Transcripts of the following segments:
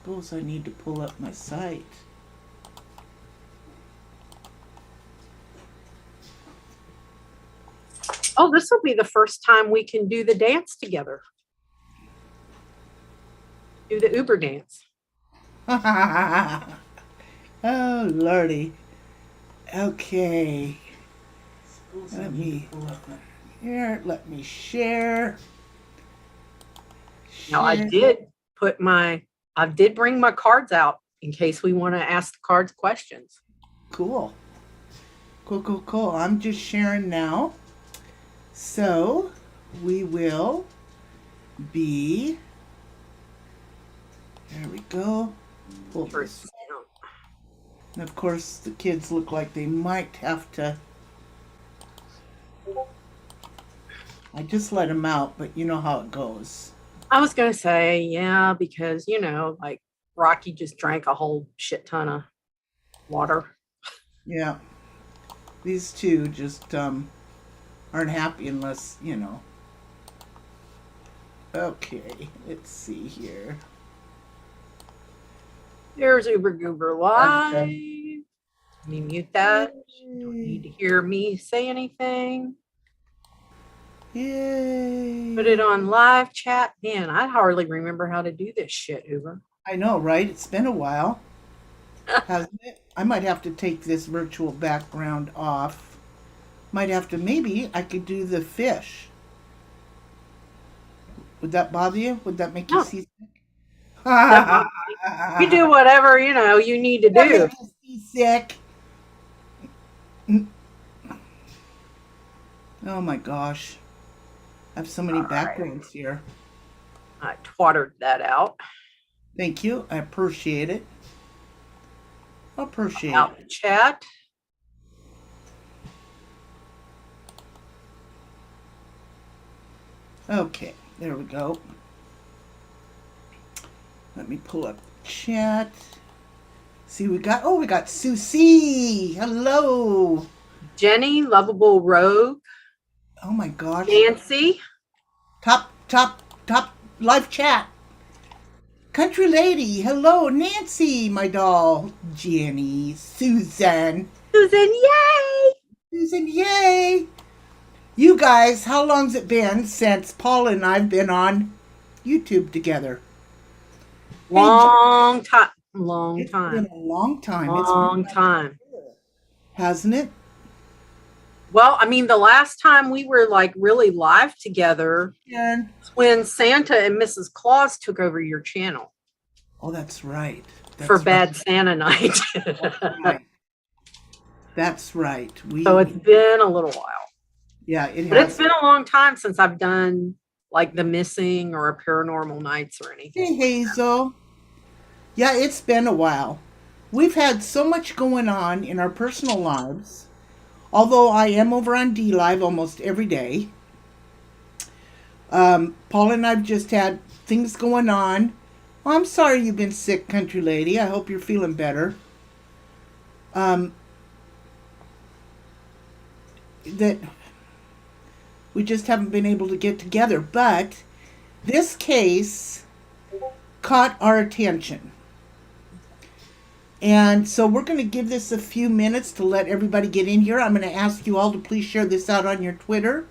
Suppose I need to pull up my site. Oh, this will be the first time we can do the dance together. Do the Uber dance. Oh, Lordy. Okay. Let me here. Let me share. Now I did bring my cards out in case we want to ask the cards questions. Cool. Cool. I'm just sharing now. So we will be. There we go. Pull this. And of course, the kids look like they might have to. I just let them out, but you know how it goes. I was going to say, yeah, because, like Rocky just drank a whole shit ton of water. Yeah. These two just aren't happy unless, Okay, let's see here. There's Uber Goober Live. Let me mute that. You don't need to hear me say anything. Yay. Put it on live chat. Man, I hardly remember how to do this shit, Uber. I know, right? It's been a while. Hasn't it? I might have to take this virtual background off. Maybe I could do the fish. Would that bother you? Would that make you seasick? You do whatever, you need to do. Make you seasick. Oh my gosh. I have so many backgrounds here. I twattered that out. Thank you. I appreciate it. Out the chat. Okay, there we go. Let me pull up the chat. See, we got Susie. Hello. Jenny, Lovable Rogue. Oh my gosh. Nancy. Top live chat. Country Lady. Hello, Nancy, my doll. Jenny. Susan, yay! Susan, yay! You guys, how long's it been since Paul and I've been on YouTube together? Long time. It's been a long time. Long time. Hasn't it? Well, I mean, the last time we were like really live together when Santa and Mrs. Claus took over your channel. Oh, that's right. For Bad Santa Night. That's right. So it's been a little while. Yeah, but it's been a long time since I've done like the missing or paranormal nights or anything. Hey, Hazel. Yeah, it's been a while. We've had so much going on in our personal lives. Although I am over on D Live almost every day. Paul and I've just had things going on. Oh, I'm sorry you've been sick, Country Lady. I hope you're feeling better. That we just haven't been able to get together. But this case caught our attention. And so we're going to give this a few minutes to let everybody get in here. I'm going to ask you all to please share this out on your Twitter.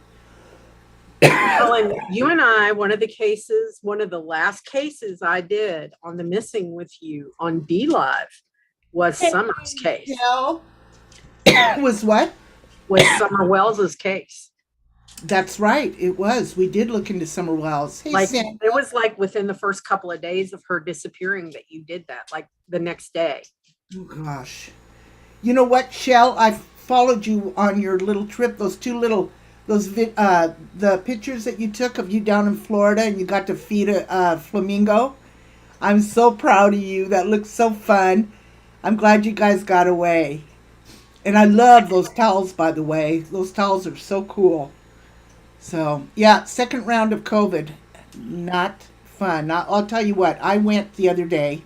Ellen, you and I, one of the last cases I did on the missing with you on D Live was Summer's case. Was what? Was Summer Wells's case. That's right. It was. We did look into Summer Wells. Hey, it was like within the first couple of days of her disappearing that you did that, like the next day. Oh, gosh. You know what, Shell? I followed you on your little trip. Those the pictures that you took of you down in Florida and you got to feed a flamingo. I'm so proud of you. That looks so fun. I'm glad you guys got away. And I love those towels, by the way. Those towels are so cool. So, yeah, second round of COVID. Not fun. I'll tell you what, I went the other day,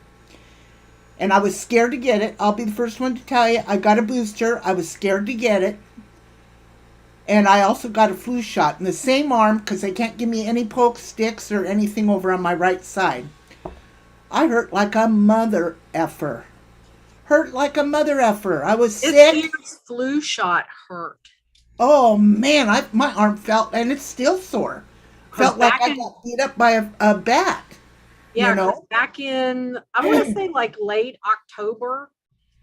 and I was scared to get it. I'll be the first one to tell you. I got a booster. I was scared to get it. And I also got a flu shot in the same arm because they can't give me any poke sticks or anything over on my right side. I hurt like a mother effer. Hurt like a mother effer. I was This sick. year's flu shot hurt. Oh man, my arm felt, and it's still sore. Because Felt like back I in, got beat up by a bat. You yeah, because know. back in, I want to say like late October,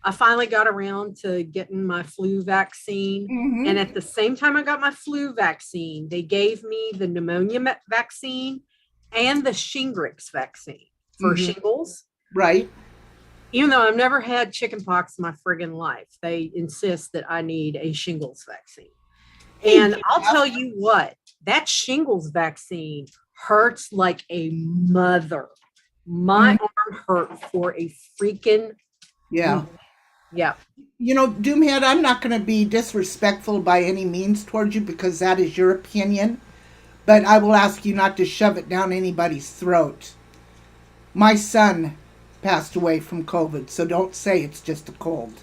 I finally got around to getting my flu vaccine. Hmm. And at the same time I got my flu vaccine, they gave me the pneumonia vaccine and the Shingrix vaccine for Hmm. shingles. Right. Even though I've never had chickenpox in my friggin' life, they insist that I need a shingles vaccine. Hey, And I'll tell you what, that shingles vaccine hurts like a mother. My mhm, arm hurt for a freaking yeah. week. Yeah. Doomhead, I'm not going to be disrespectful by any means towards you because that is your opinion, but I will ask you not to shove it down anybody's throat. My son passed away from COVID, so don't say it's just a cold.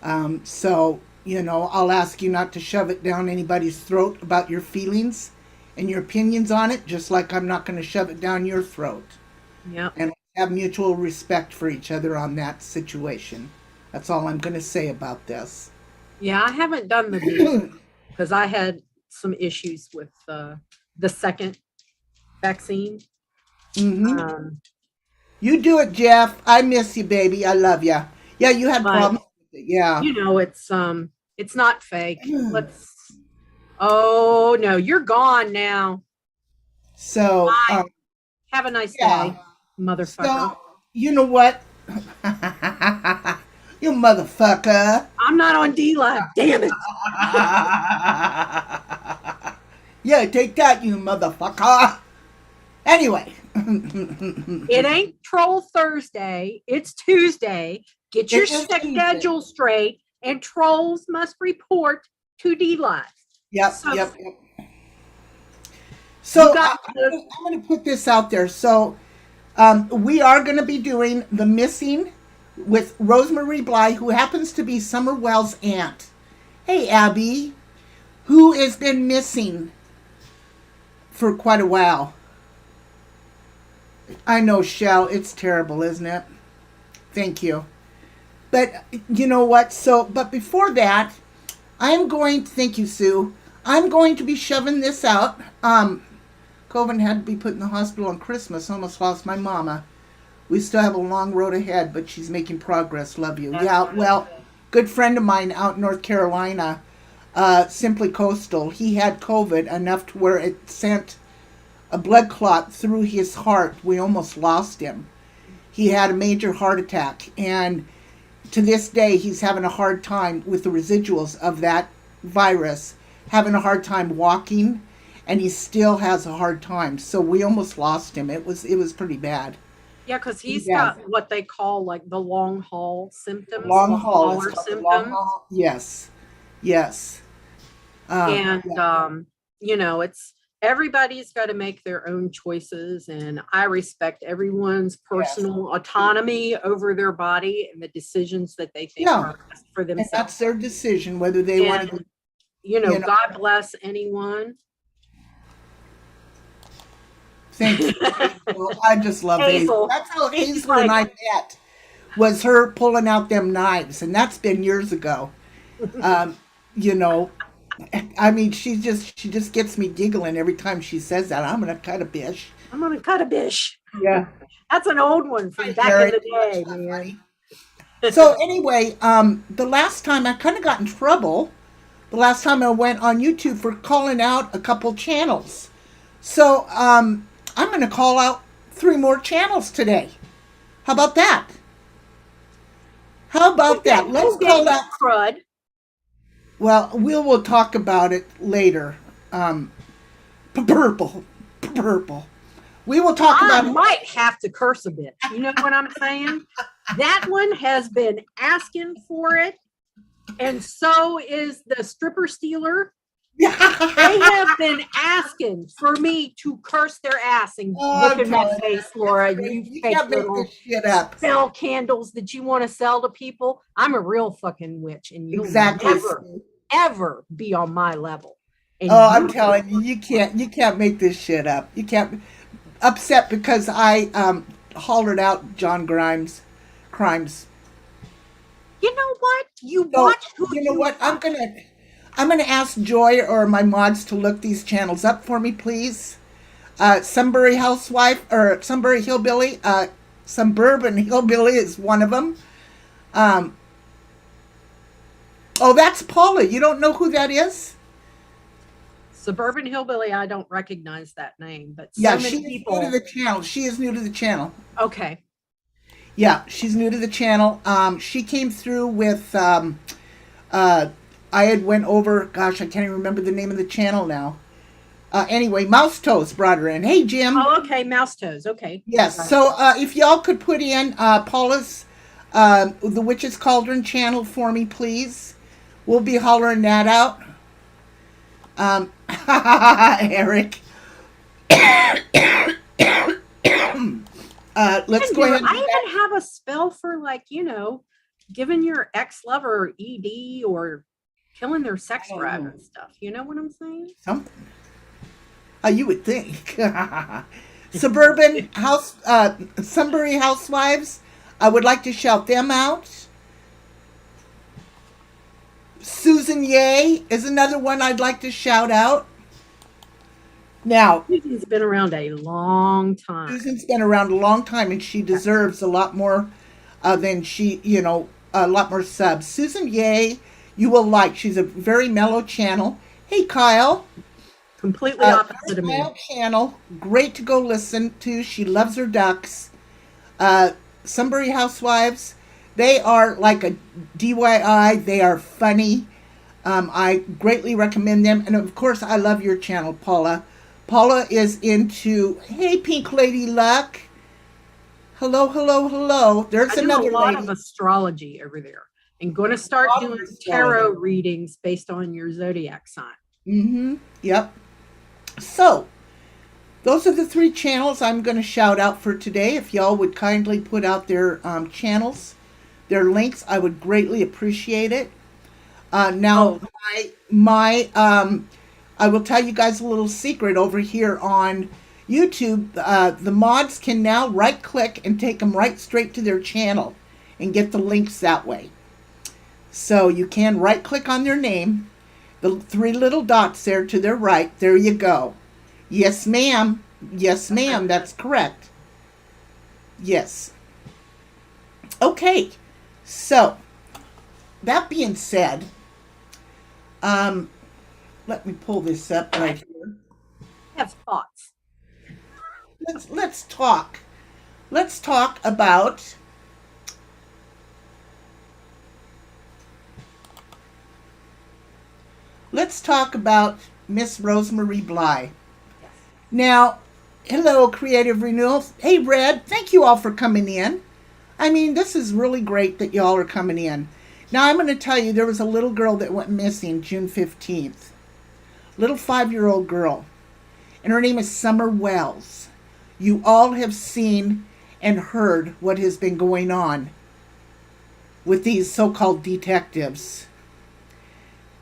I'll ask you not to shove it down anybody's throat about your feelings and your opinions on it, just like I'm not going to shove it down your throat. Yeah. And have mutual respect for each other on that situation. That's all I'm going to say about this. Yeah. I haven't done the boost because I had some issues with the second vaccine. Hmm. Um, You do it, Jeff. I miss you, baby. I love you. Yeah, you had but problems with it. Yeah. it's not fake. Oh no, you're gone now. So, Have a nice yeah. day, motherfucker. So, you know what? You motherfucker. I'm not on D Live, damn it. Yeah, take that, you motherfucker. Anyway. It ain't Troll Thursday, it's Tuesday. Get your It is Tuesday. schedule straight, and trolls must report to D Live. Yep, So yep, yep. you So got the I'm going to put this out there. So we are going to be doing the missing with Rosemarie Bly, who happens to be Summer Wells' aunt. Hey, Abby, who has been missing for quite a while. I know, Shell. It's terrible, isn't it? Thank you. But you know what? But before that, thank you, Sue. I'm going to be shoving this out. Coven had to be put in the hospital on Christmas. Almost lost my mama. We still have a long road ahead, but she's making progress. Love you. Yeah, well, good friend of mine out in North Carolina, Simply Coastal, he had COVID enough to where it sent a blood clot through his heart. We almost lost him. He had a major heart attack, and to this day, he's having a hard time with the residuals of that virus, having a hard time walking, and he still has a hard time. So we almost lost him. It was pretty bad. yeah, because he's Yeah. got what they call like the long haul symptoms, Long long haul. It's hauler called the long symptoms. haul. Yes. Yes. And Yeah. it's everybody's got to make their own choices, and I respect everyone's Yes. personal autonomy over their body and the decisions that they think Yeah. are best for And that's themselves. their decision whether they want And to. You know. God bless anyone. Thank you. Hazel. I just love Hazel. Hazel. That's how She's Hazel and I met. Was her pulling out them knives, and that's been years ago. Um, you know, I mean, she just gets me giggling every time she says that. I'm gonna cut a bish. I'm gonna cut a bish. Yeah. That's an old one from back Harry, in the day, man. So anyway, the last time I kind of got in trouble, the last time I went on YouTube for calling out a couple channels. So I'm going to call out 3 more channels today. How about that? How about that? Let's call out. crud. Well, we'll talk about it later. Purple. We will talk I about it. might have to curse a bit. You know what I'm saying? That one has been asking for it, and so is the stripper stealer. They have been asking for me to curse their ass and look at that face, Laura. You fake can't make little this shit up. spell candles that you want to sell to people. I'm a real fucking witch, and you'll Exactly. ever be on my level. And I'm telling you, you can't make this shit up. You can't. upset because I hollered out John Grimes crimes. You know what? You So watch who you know you what? watch. I'm gonna ask Joy or my mods to look these channels up for me, please. Sunbury Housewife or Sunbury Hillbilly. Suburban Hillbilly is one of them. Um, oh, that's Paula. You don't know who that is? Suburban Hillbilly, I don't recognize that name, but so Yeah, many she is new to people. the channel. She is new to the channel. Okay. Yeah, she's new to the channel. She came through with. Uh, I had went over. Gosh, I can't even remember the name of the channel now. Anyway, Mouse Toast brought her in. Hey, Jim. Oh, okay. Mouse toes. Okay. Yes. Got it. So if y'all could put in Paula's the Witch's Cauldron channel for me, please. We'll be hollering that out. Eric. Let's And go ahead and I do that. even have a spell for like, giving your ex-lover ED or killing their sex drive and stuff. You know what I'm saying? Something. You would think. Suburban house, Sunbury housewives. I would like to shout them out. Susan Ye is another one I'd like to shout out. Now, Susan's been around a long time. Susan's been around a long time, and she deserves a lot more than a lot more subs. Susan Ye, you will like. She's a very mellow channel. Hey, Kyle. Completely opposite of me. Kyle channel, great to go listen to. She loves her ducks. Sunbury Housewives, they are like a DIY. They are funny. I greatly recommend them. And of course, I love your channel, Paula. Paula is into, hey, Pink Lady Luck. Hello, hello, hello. There's I do another a lot lady. of astrology over there. And going to start doing tarot readings based on your zodiac sign. Mm-hmm. Yep. So, those are the 3 channels I'm going to shout out for today. If y'all would kindly put out their channels, their links, I would greatly appreciate it. Now, I will tell you guys a little secret over here on YouTube. The mods can now right-click and take them right straight to their channel and get the links that way. So you can right-click on their name, the 3 little dots there to their right. There you go. Yes, ma'am. Yes, ma'am. That's correct. Yes. Okay. So, that being said, let me pull this up right here. I have thoughts. Let's talk. Let's talk about Miss Rosemarie Bly. Yes. Now, hello, Creative Renewals. Hey, Red, thank you all for coming in. I mean, this is really great that y'all are coming in. Now, I'm going to tell you, there was a little girl that went missing June 15th. Little 5-year-old girl. And her name is Summer Wells. You all have seen and heard what has been going on with these so-called detectives.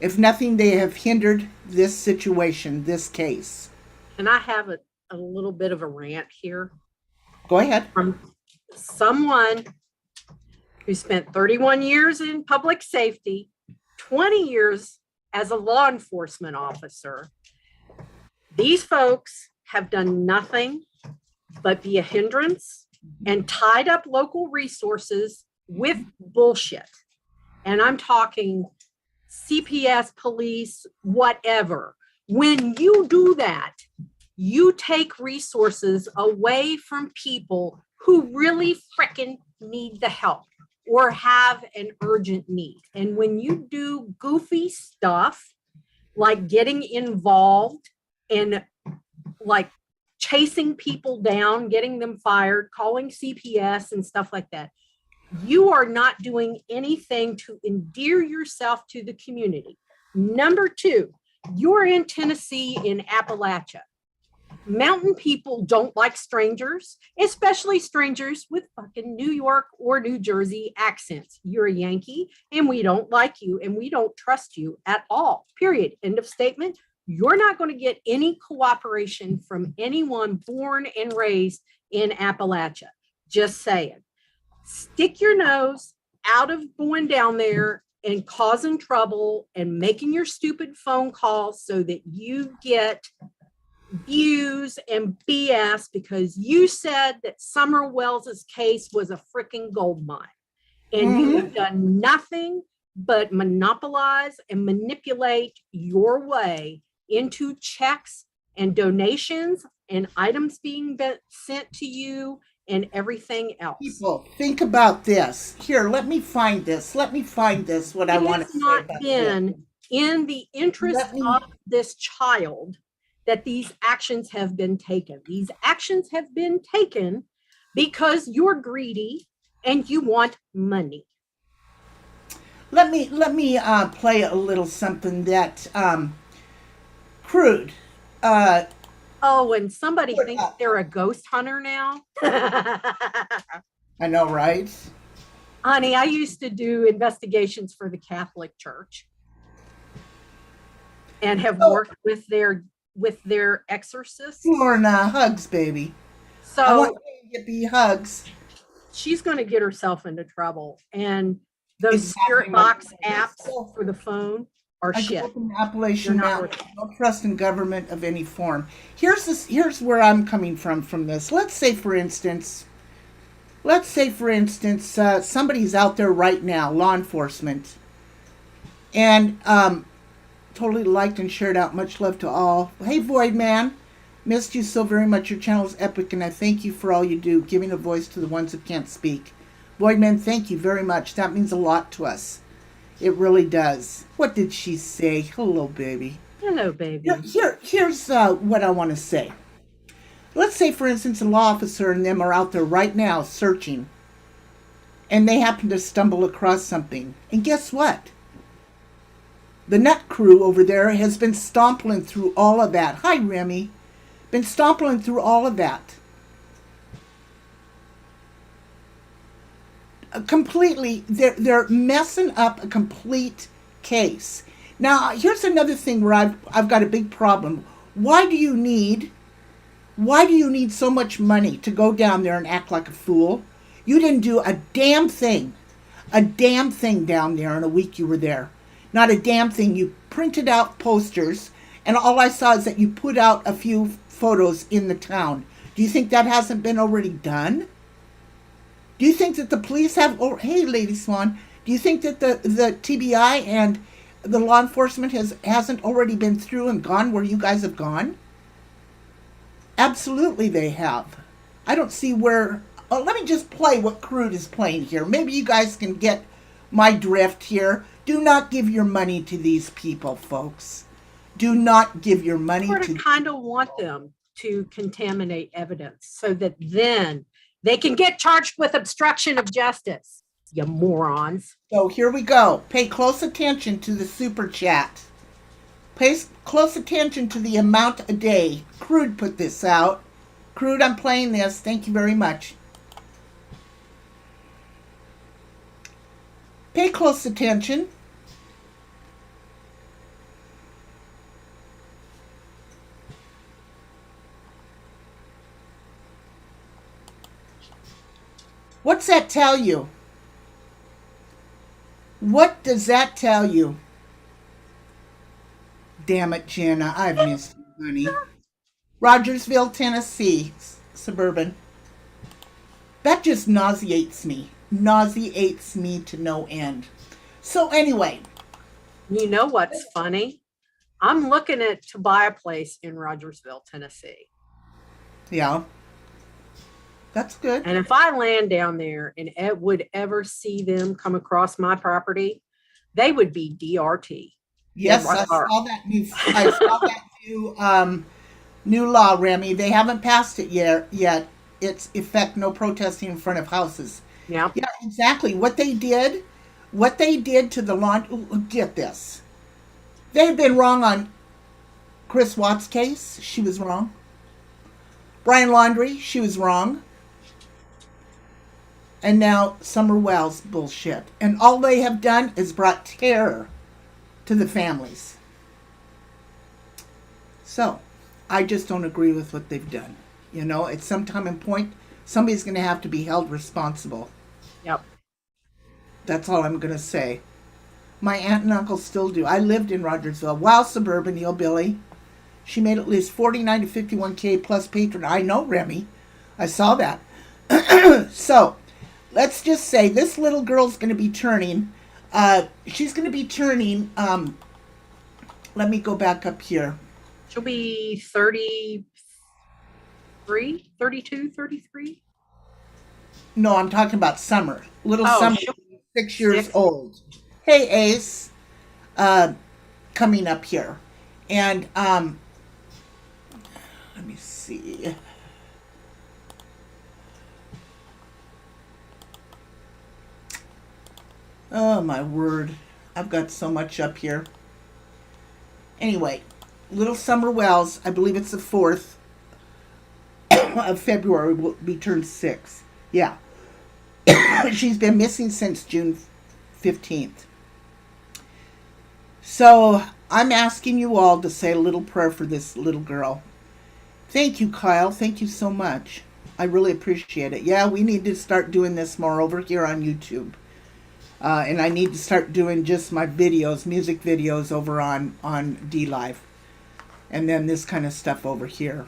If nothing, they have hindered this situation, this case. And I have a little bit of a rant here Go ahead. from someone who spent 31 years in public safety, 20 years as a law enforcement officer. These folks have done nothing but be a hindrance and tied up local resources with bullshit. And I'm talking CPS, police, whatever. When you do that, you take resources away from people who really frickin' need the help or have an urgent need. And when you do goofy stuff like getting involved in like chasing people down, getting them fired, calling CPS and stuff like that, you are not doing anything to endear yourself to the community. Number 2, you're in Tennessee in Appalachia. Mountain people don't like strangers, especially strangers with fucking New York or New Jersey accents. You're a Yankee and we don't like you and we don't trust you at all. Period. End of statement. you're not going to get any cooperation from anyone born and raised in Appalachia. Just saying. Stick your nose out of going down there and causing trouble and making your stupid phone calls so that you get views and BS because you said that Summer Wells's case was a freaking gold mine. And you have done nothing but monopolize and manipulate your way into checks and donations and items being sent to you and everything else. People, think about this. Here, let me find this. What I want to say about it has not been in the interest of this child that these actions have been taken. These actions have been taken because you're greedy and you want money. Let me play a little something that crude. Oh, and somebody thinks they're a ghost hunter now. I know, right? Honey, I used to do investigations for the Catholic Church and have worked with their exorcists. Lorna, hugs, baby. So I want you to get the hugs. She's going to get herself into trouble. And those spirit box apps for the phone are shit. I grew up in the Appalachian Mountains. No trust in government of any form. Here's where I'm coming from this. Let's say, for instance, somebody's out there right now, law enforcement, and totally liked and shared out. Much love to all. Hey, Void Man. Missed you so very much. Your channel is epic, and I thank you for all you do, giving a voice to the ones who can't speak. Voidman, thank you very much. That means a lot to us. It really does. What did she say? Hello, baby. Hello, baby. Here's what I want to say. Let's say, for instance, a law officer and them are out there right now searching, and they happen to stumble across something. And guess what? The nut crew over there has been stomping through all of that. Hi, Remy. Been stomping through all of that. Completely, they're messing up a complete case. Now, here's another thing where I've got a big problem. Why do you need so much money to go down there and act like a fool? You didn't do a damn thing down there in a week you were there. Not a damn thing. You printed out posters, and all I saw is that you put out a few photos in the town. Do you think that hasn't been already done? Do you think that the police have, hey, Lady Swan, do you think that the TBI and the law enforcement hasn't already been through and gone where you guys have gone? Absolutely they have. I don't see where, let me just play what Crude is playing here. Maybe you guys can get my drift here. Do not give your money to these people, folks. Do not give your money to them. I kind of want them to contaminate evidence so that then they can get charged with obstruction of justice, you morons. So here we go. Pay close attention to the super chat. Pay close attention to the amount a day. Crude put this out. Crude, I'm playing this. Thank you very much. Pay close attention. What's that tell you? What does that tell you? Damn it, Jenna. I've missed you, honey. Rogersville, Tennessee. Suburban. That just nauseates me. Nauseates me to no end. So anyway. You know what's funny? I'm looking to buy a place in Rogersville, Tennessee. Yeah. That's good. And if I land down there and would ever see them come across my property, they would be DRT. Yes, I saw that new law, Remy. They haven't passed it yet. It's effect no protesting in front of houses. Yeah. Yeah, exactly. What they did to the lawn. Get this. They've been wrong on Chris Watts' case. She was wrong. Brian Laundrie, she was wrong. And now Summer Wells bullshit. And all they have done is brought terror to the families. So, I just don't agree with what they've done. You know, at some time and point, somebody's going to have to be held responsible. Yep. That's all I'm going to say. My aunt and uncle still do. I lived in Rogersville. Wow, suburban hillbilly. She made at least 49 to 51K plus patron. I know, Remy. I saw that. So, let's just say this little girl's going to be turning. She's going to be turning. Let me go back up here. She'll be 33, 32, 33. No, I'm talking about Summer. Little Summer, she'll 6 years 6. old. Hey, Ace. Coming up here. And, let me see. Oh, my word. I've got so much up here. Anyway, little Summer Wells, I believe it's the 4th of February, will be turned 6. Yeah. She's been missing since June 15th. So, I'm asking you all to say a little prayer for this little girl. Thank you, Kyle. Thank you so much. I really appreciate it. Yeah, we need to start doing this more over here on YouTube. And I need to start doing just my videos, music videos over on D-Live. And then this kind of stuff over here.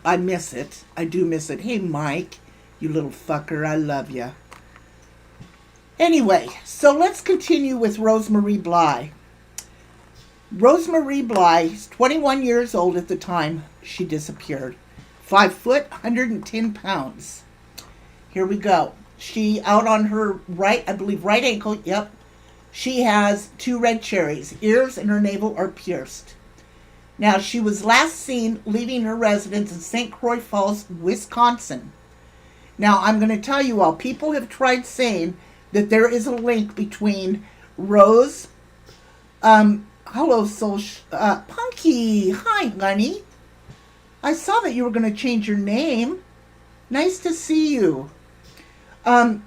I miss it. I do miss it. Hey, Mike, you little fucker. I love you. Anyway, so let's continue with Rosemarie Bly. Rosemarie Bly is 21 years old at the time she disappeared. 5 foot, 110 pounds. Here we go. She, out on her right, I believe right ankle, yep. She has 2 red cherries. Ears and her navel are pierced. Now, she was last seen leaving her residence in St. Croix Falls, Wisconsin. Now, I'm going to tell you all, people have tried saying that there is a link between Rose, hello, Punky, hi, honey. I saw that you were going to change your name. Nice to see you. A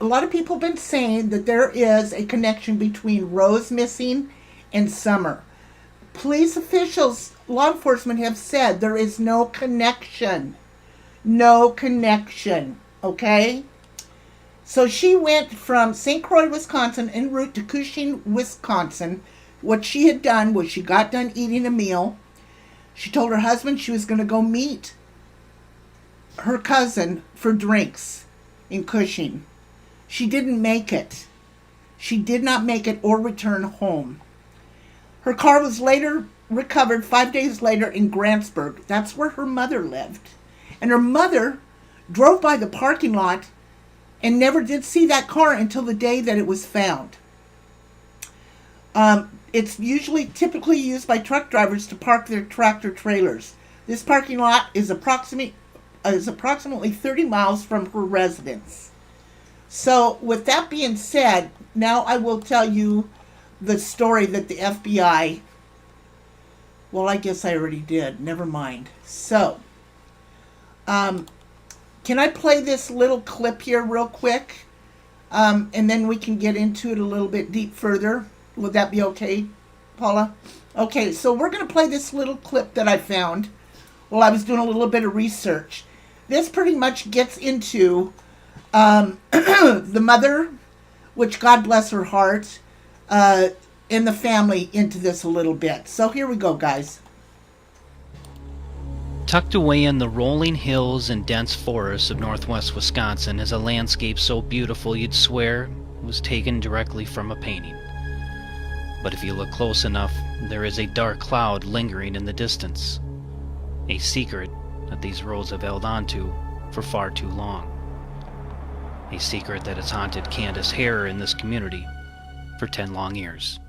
lot of people have been saying that there is a connection between Rose missing and Summer. Police officials, law enforcement have said there is no connection. No connection, okay? So she went from St. Croix, Wisconsin, en route to Cushing, Wisconsin. What she had done was she got done eating a meal. She told her husband she was going to go meet her cousin for drinks in Cushing. She didn't make it. She did not make it or return home. Her car was later recovered 5 days later in Grantsburg. That's where her mother lived. And her mother drove by the parking lot and never did see that car until the day that it was found. It's typically used by truck drivers to park their tractor trailers. This parking lot is approximately 30 miles from her residence. So, with that being said, now I will tell you the story that the FBI... Well, I guess I already did. Never mind. So, can I play this little clip here real quick? And then we can get into it a little bit deep further. Would that be okay, Paula? Okay, so we're going to play this little clip that I found while I was doing a little bit of research. This pretty much gets into the mother, which God bless her heart, and the family into this a little bit. So here we go, guys. Tucked away in the rolling hills and dense forests of northwest Wisconsin is a landscape so beautiful you'd swear it was taken directly from a painting. But if you look close enough, there is a dark cloud lingering in the distance. A secret that these roads have held onto for far too long. A secret that has haunted Candace Hare in this community for 10 long years.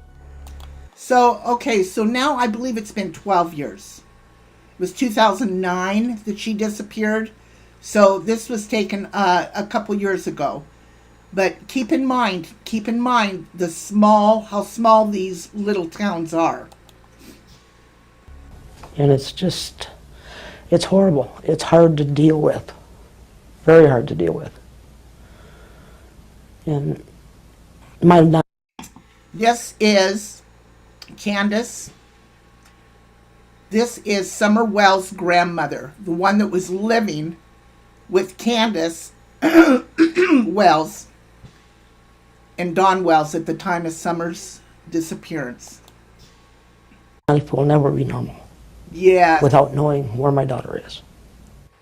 So, okay, so now I believe it's been 12 years. It was 2009 that she disappeared. So this was taken a couple years ago. But keep in mind how small these little towns are. And it's horrible. It's hard to deal with. Very hard to deal with. And might have not. This is Candace This is Summer Wells' grandmother, the one that was living with Candace Wells and Don Wells at the time of Summer's disappearance. Life will never be normal Yeah. without knowing where my daughter is.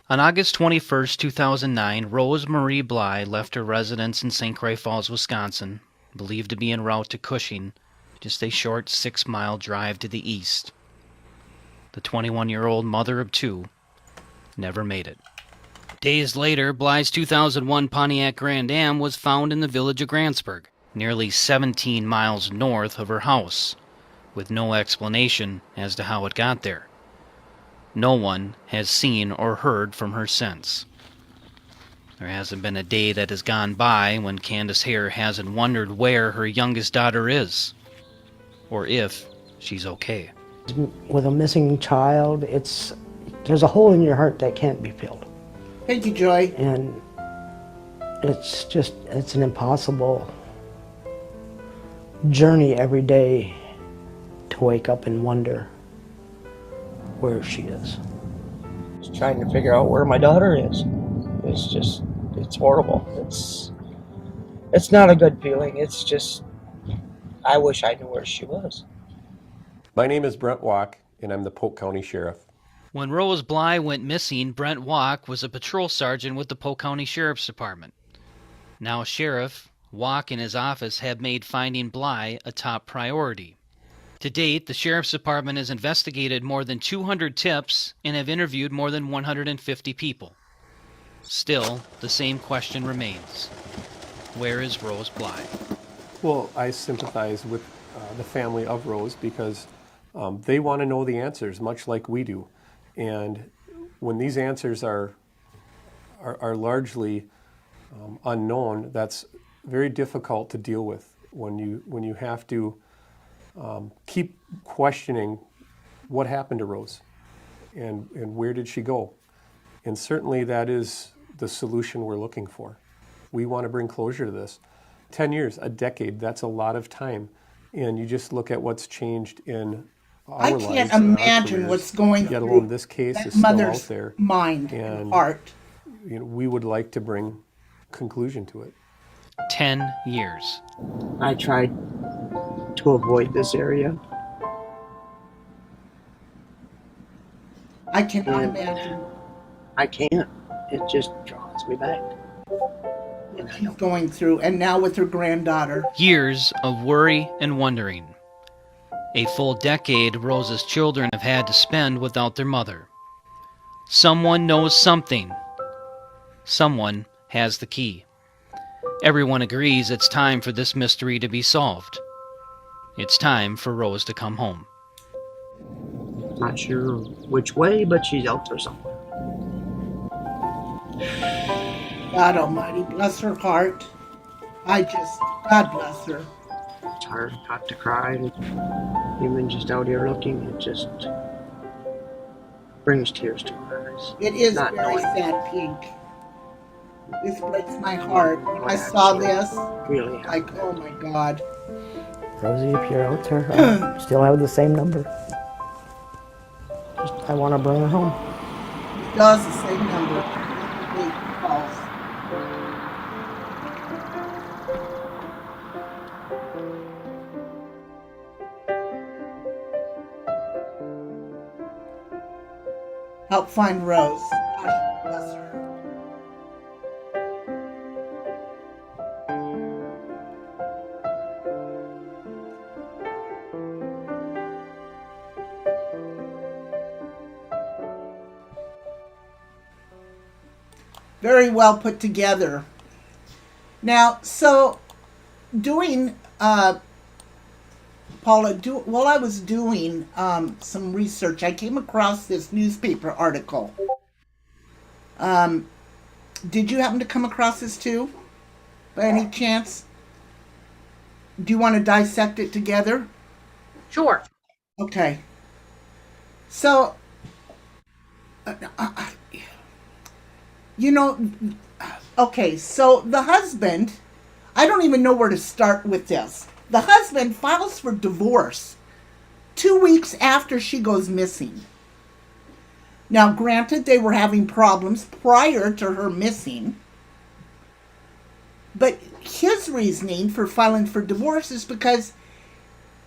On August 21st, 2009, Rosemarie Bly left her residence in St. Croix Falls, Wisconsin, believed to be en route to Cushing, just a short 6-mile drive to the east. The 21-year-old mother of two never made it. Days later, Bly's 2001 Pontiac Grand Am was found in the village of Grantsburg, nearly 17 miles north of her house, with no explanation as to how it got there. No one has seen or heard from her since. There hasn't been a day that has gone by when Candace Hare hasn't wondered where her youngest daughter is, or if she's okay. With a missing child, there's a hole in your heart that can't be filled. Thank you, Joy. And it's an impossible journey every day to wake up and wonder where she is. Just trying to figure out where my daughter is. It's horrible. It's not a good feeling. It's just, I wish I knew where she was. My name is Brent Walk, and I'm the Polk County Sheriff. When Rose Bly went missing, Brent Walk was a patrol sergeant with the Polk County Sheriff's Department. Now Sheriff, Walk and his office have made finding Bly a top priority. To date, the Sheriff's Department has investigated more than 200 tips and have interviewed more than 150 people. Still, the same question remains. Where is Rose Bly? Well, I sympathize with the family of Rose because they want to know the answers, much like we do. And when these answers are largely unknown, that's very difficult to deal with when you have to keep questioning what happened to Rose and where did she go. And certainly that is the solution we're looking for. We want to bring closure to this. 10 years, a decade, that's a lot of time. And you just look at what's changed in our lives. I can't imagine what's going Yet through alone this case that is still out mother's there. mind and heart. You know, we would like to bring conclusion to it. 10 years. I tried to avoid this area. I cannot imagine I can't. It just draws me back. what she's going through, and now with her granddaughter. Years of worry and wondering. A full decade Rose's children have had to spend without their mother. Someone knows something. Someone has the key. Everyone agrees it's time for this mystery to be solved. It's time for Rose to come home. Not sure which way, but she's out there somewhere. God Almighty, bless her heart. God bless her. It's hard not to cry. Even just out here looking, it just brings tears to our eyes. It is Not very knowing. sad, Pink. This breaks my heart. When I saw this, Really. like, oh my God. Rosie, if you're out there, I still have the same number. I want to bring her home. It does the same number. 8 calls. Help find Rose. God bless her. Very well put together. Now, so doing, Paula, while I was doing some research, I came across this newspaper article. Did you happen to come across this too, by any chance? Do you want to dissect it together? Sure. Okay. So, you know, okay, so the husband, I don't even know where to start with this. The husband files for divorce 2 weeks after she goes missing. Now, granted, they were having problems prior to her missing, but his reasoning for filing for divorce is because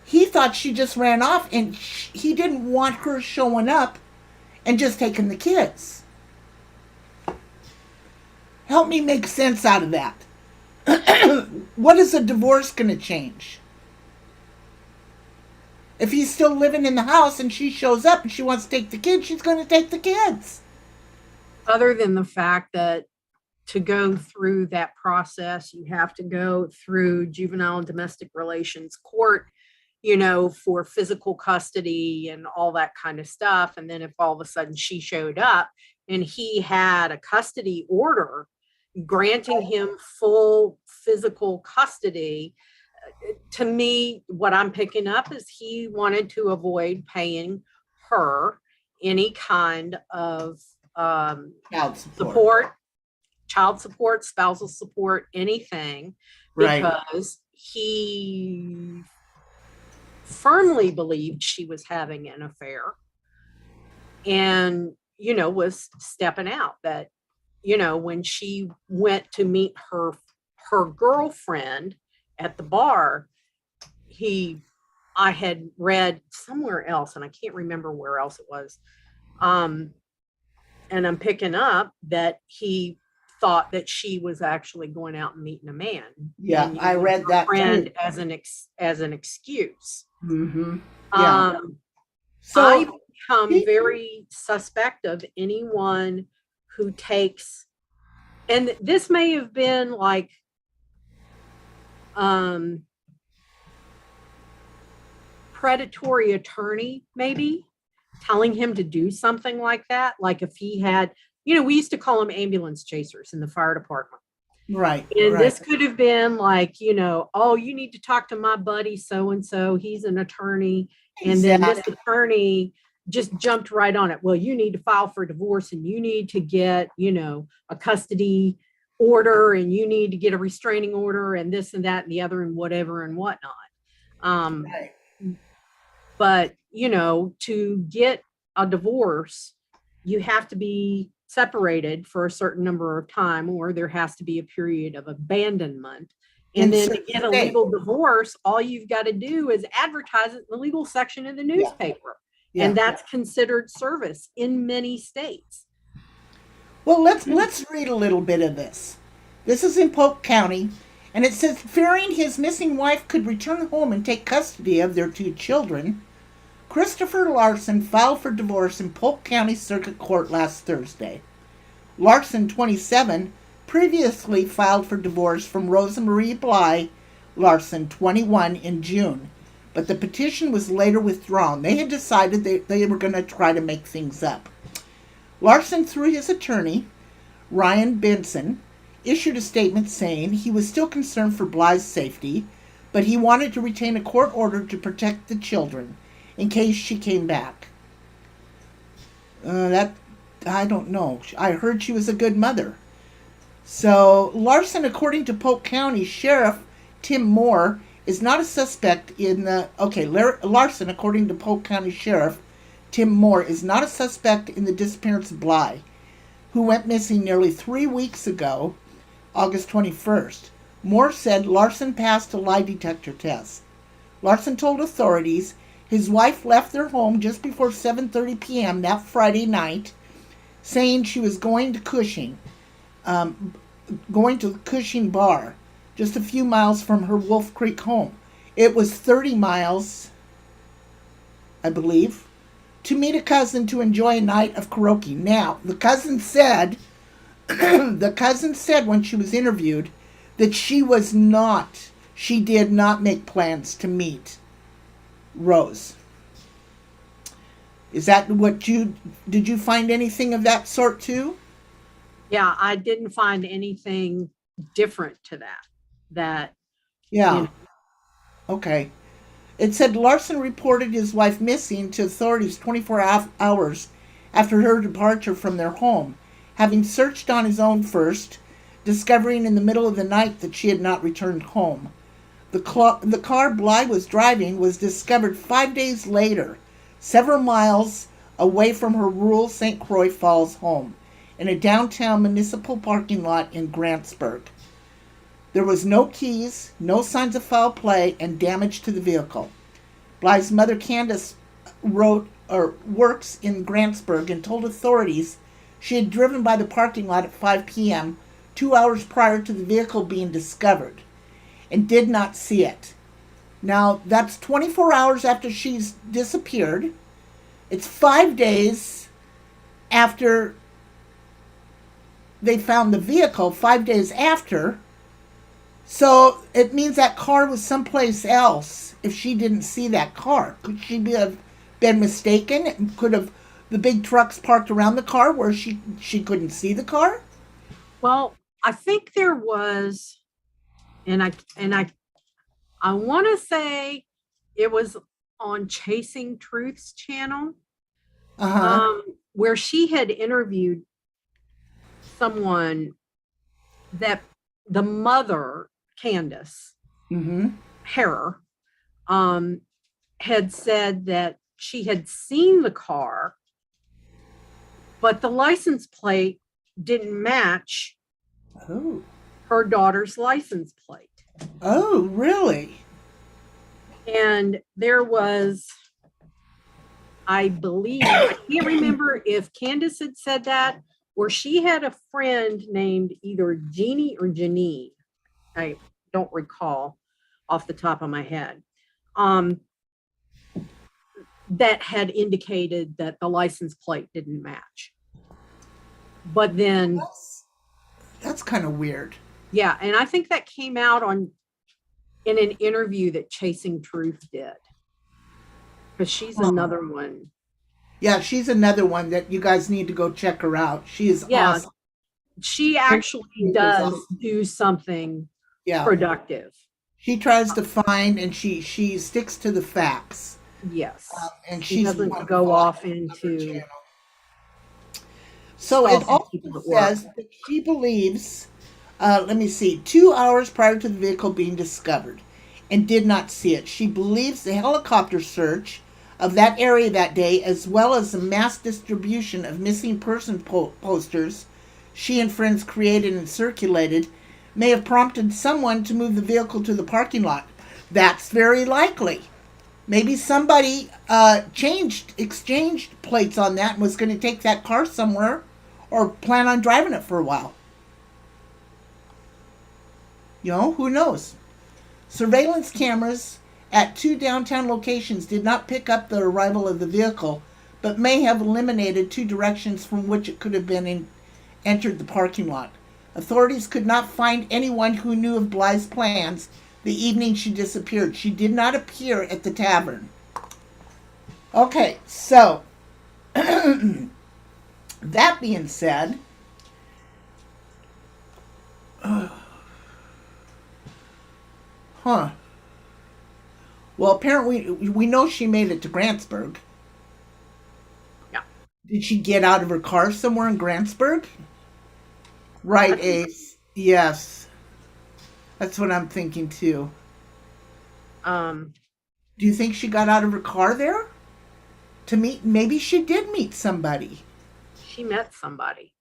he thought she just ran off and he didn't want her showing up and just taking the kids. Help me make sense out of that. What is a divorce going to change? If he's still living in the house and she shows up and she wants to take the kids, she's going to take the kids. Other than the fact that to go through that process, you have to go through juvenile and domestic relations court, for physical custody and all that kind of stuff. And then if all of a sudden she showed up and he had a custody order granting him full physical custody, to me, what I'm picking up is he wanted to avoid paying her any kind of child support, spousal support, anything, because he firmly believed she was having an affair and, was stepping out. That, when she went to meet her girlfriend at the bar, I had read somewhere else, and I can't remember where else it was. And I'm picking up that he thought that she was actually going out and meeting a man. Yeah, I read that friend as an excuse. Mm-hmm. Yeah. So I become very suspect of anyone who takes, and this may have been like predatory attorney, maybe telling him to do something like that. Like if he had, we used to call them ambulance chasers in the fire department. Right. And this could have been like, oh, you need to talk to my buddy so-and-so. He's an attorney. And then this attorney just jumped right on it. Well, you need to file for divorce and you need to get, a custody order and you need to get a restraining order and this and that and the other and whatever and whatnot. But, to get a divorce, you have to be separated for a certain number of time, or there has to be a period of abandonment. And then to get a legal divorce, all you've got to do is advertise it in the legal section of the newspaper. Yeah. And that's considered service in many states. Well, let's read a little bit of this. This is in Polk County, and it says, fearing his missing wife could return home and take custody of their 2 children, Christopher Larson filed for divorce in Polk County Circuit Court last Thursday. Larson, 27, previously filed for divorce from Rosemarie Bly, Larson, 21, in June, but the petition was later withdrawn. They had decided they were going to try to make things up. Larson, through his attorney, Ryan Benson, issued a statement saying he was still concerned for Bly's safety, but he wanted to retain a court order to protect the children in case she came back. I don't know. I heard she was a good mother. So Larson, according to Polk County Sheriff Tim Moore, is not a suspect in the... Larson, according to Polk County Sheriff Tim Moore, is not a suspect in the disappearance of Bly, who went missing nearly 3 weeks ago, August 21st. Moore said Larson passed a lie detector test. Larson told authorities his wife left their home just before 7:30 p.m. that Friday night, saying she was going to Cushing Bar, just a few miles from her Wolf Creek home. It was 30 miles, I believe, to meet a cousin to enjoy a night of karaoke. Now, the cousin said when she was interviewed that she did not make plans to meet Rose. Is that did you find anything of that sort too? Yeah, I didn't find anything different to that. Yeah. Okay. It said Larson reported his wife missing to authorities 24 hours after her departure from their home, having searched on his own first, discovering in the middle of the night that she had not returned home. The car Bly was driving was discovered 5 days later, several miles away from her rural St. Croix Falls home in a downtown municipal parking lot in Grantsburg. There was no keys, no signs of foul play, and damage to the vehicle. Bly's mother, Candace, works in Grantsburg and told authorities she had driven by the parking lot at 5 p.m., 2 hours prior to the vehicle being discovered, and did not see it. Now, that's 24 hours after she's disappeared. It's 5 days after they found the vehicle, 5 days after. So it means that car was someplace else if she didn't see that car. Could she have been mistaken? Could have the big trucks parked around the car where she couldn't see the car? Well, I think there was, and I want to say it was on Chasing Truth's channel, where she had interviewed someone that the mother, Candace Harrer, had said that she had seen the car, but the license plate didn't match her daughter's license plate. Oh, really? And there was, I believe, I can't remember if Candace had said that, or she had a friend named either Jeannie or Janine. I don't recall off the top of my head. That had indicated that the license plate didn't match. But then that's kind of weird. Yeah, and I think that came out in an interview that Chasing Truth did. Because she's another one. Yeah, she's another one that you guys need to go check her out. She is awesome. She actually does do something productive. She tries to find and she sticks to the facts. Yes. And she doesn't go off into. So it also says that she believes, 2 hours prior to the vehicle being discovered and did not see it. She believes the helicopter search of that area that day, as well as the mass distribution of missing person posters she and friends created and circulated, may have prompted someone to move the vehicle to the parking lot. That's very likely. Maybe somebody exchanged plates on that and was going to take that car somewhere or plan on driving it for a while. You know, who knows? Surveillance cameras at 2 downtown locations did not pick up the arrival of the vehicle, but may have eliminated 2 directions from which it could have been entered the parking lot. Authorities could not find anyone who knew of Bly's plans the evening she disappeared. She did not appear at the tavern. Okay, so that being said, well, apparently we know she made it to Grantsburg. Yeah. Did she get out of her car somewhere in Grantsburg? Right, Ace. Yes. That's what I'm thinking too. Do you think she got out of her car there? To meet, maybe she did meet somebody. She met somebody.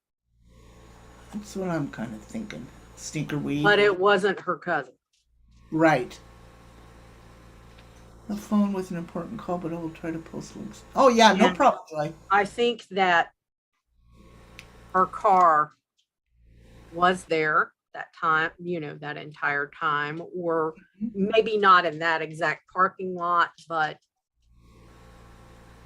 That's what I'm kind of thinking. Stinkerweed. But it wasn't her cousin. Right. The phone was an important call, but I will try to post links. Oh, yeah, no problem, Joy. I think that her car was there that time, that entire time, or maybe not in that exact parking lot, but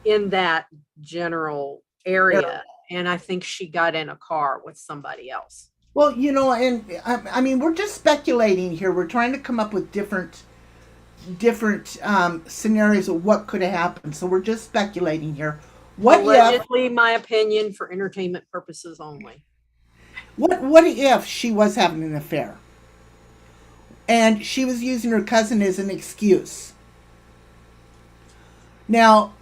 in that general area. And I think she got in a car with somebody else. Well, and I mean, we're just speculating here. We're trying to come up with different scenarios of what could have happened. So we're just speculating here. Allegedly, my opinion, for entertainment purposes only. What if she was having an affair and she was using her cousin as an excuse? Now,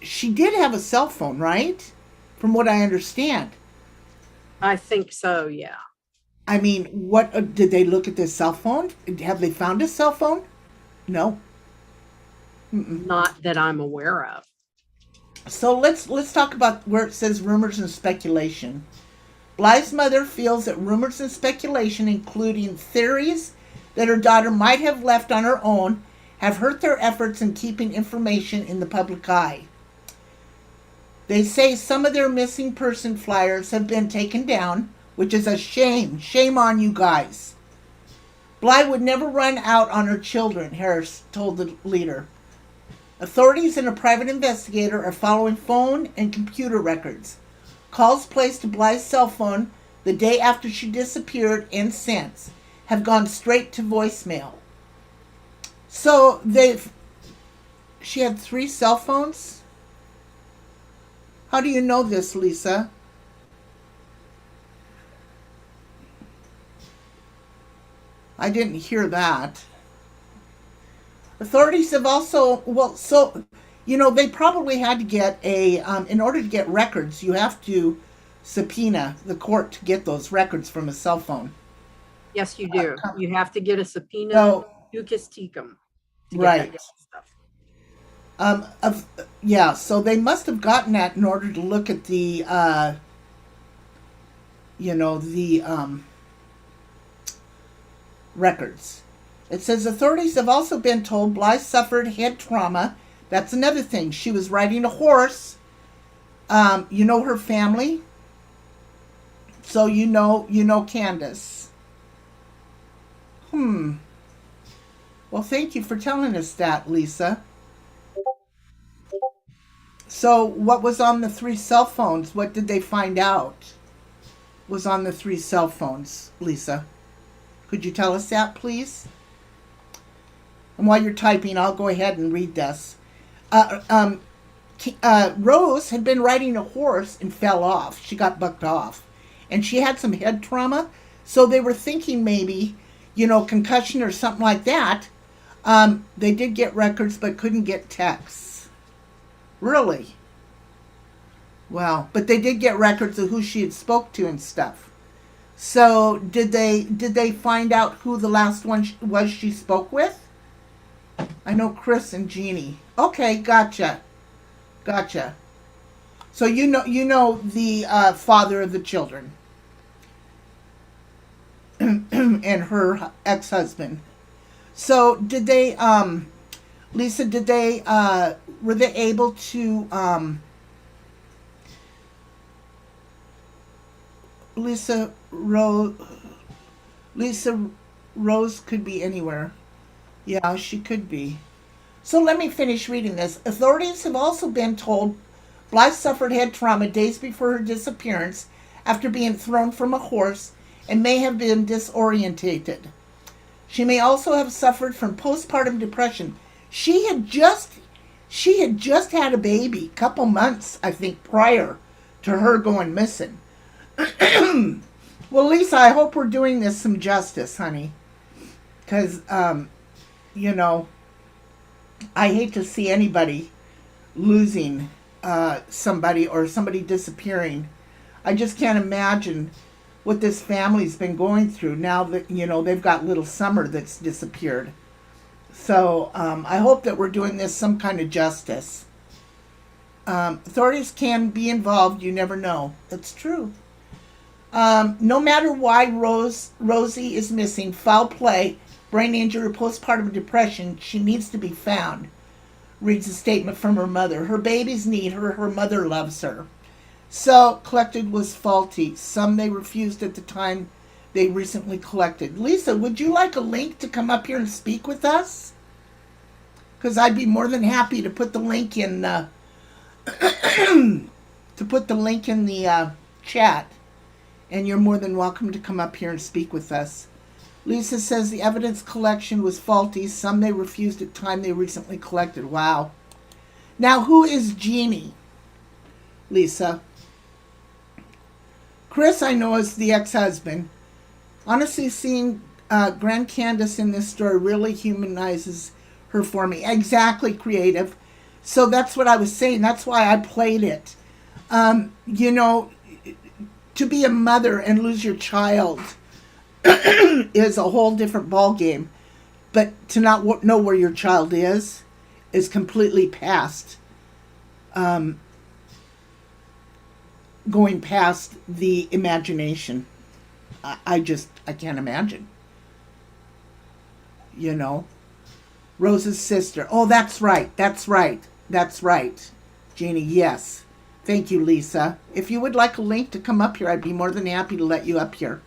she did have a cell phone, right? From what I understand. I think so, yeah. I mean, what did they look at this cell phone? Have they found a cell phone? No. Not that I'm aware of. So let's talk about where it says rumors and speculation. Bly's mother feels that rumors and speculation, including theories that her daughter might have left on her own, have hurt their efforts in keeping information in the public eye. They say some of their missing person flyers have been taken down, which is a shame. Shame on you guys. Bly would never run out on her children, Harris told the leader. Authorities and a private investigator are following phone and computer records. Calls placed to Bly's cell phone the day after she disappeared and since have gone straight to voicemail. So she had 3 cell phones? How do you know this, Lisa? I didn't hear that. Authorities have also, they probably had to get in order to get records, you have to subpoena the court to get those records from a cell phone. Yes, you do. You have to get a subpoena, ducis tecum, to right. get that stuff. So they must have gotten that in order to look at the, records. It says authorities have also been told Bly suffered head trauma. That's another thing. She was riding a horse. You know her family. So you know Candace. Well, thank you for telling us that, Lisa. So what was on the 3 cell phones? What did they find out was on the 3 cell phones, Lisa? Could you tell us that, please? And while you're typing, I'll go ahead and read this. Rose had been riding a horse and fell off. She got bucked off. And she had some head trauma. So they were thinking maybe, concussion or something like that. They did get records but couldn't get texts. Really? Wow. But they did get records of who she had spoke to and stuff. So did they find out who the last one was she spoke with? I know Chris and Jeannie. Okay, gotcha. So you know the father of the children and her ex-husband. So did they, Lisa? Were they able to? Lisa Rose could be anywhere. Yeah, she could be. So let me finish reading this. Authorities have also been told Bly suffered head trauma days before her disappearance after being thrown from a horse and may have been disorientated. She may also have suffered from postpartum depression. She had just had a baby, a couple months, I think, prior to her going missing. Well, Lisa, I hope we're doing this some justice, honey. Because, I hate to see anybody losing somebody or somebody disappearing. I just can't imagine what this family's been going through now that, they've got little Summer that's disappeared. So I hope that we're doing this some kind of justice. Authorities can be involved. You never know. That's true. No matter why Rosie is missing, foul play, brain injury, postpartum depression, she needs to be found, reads a statement from her mother. Her babies need her. Her mother loves her. So, collected was faulty. Some they refused at the time they recently collected. Lisa, would you like a link to come up here and speak with us? Because I'd be more than happy to put the link in the chat. And you're more than welcome to come up here and speak with us. Lisa says the evidence collection was faulty. Some they refused at time they recently collected. Wow. Now, who is Jeannie? Lisa. Chris, I know, is the ex-husband. Honestly, seeing Grand Candace in this story really humanizes her for me. Exactly, creative. So that's what I was saying. That's why I played it. To be a mother and lose your child is a whole different ballgame. But to not know where your child is completely past. going past the imagination. I can't imagine. You know, Rose's sister. Oh, that's right. That's right. That's right. Jeannie, yes. Thank you, Lisa. If you would like a link to come up here, I'd be more than happy to let you up here.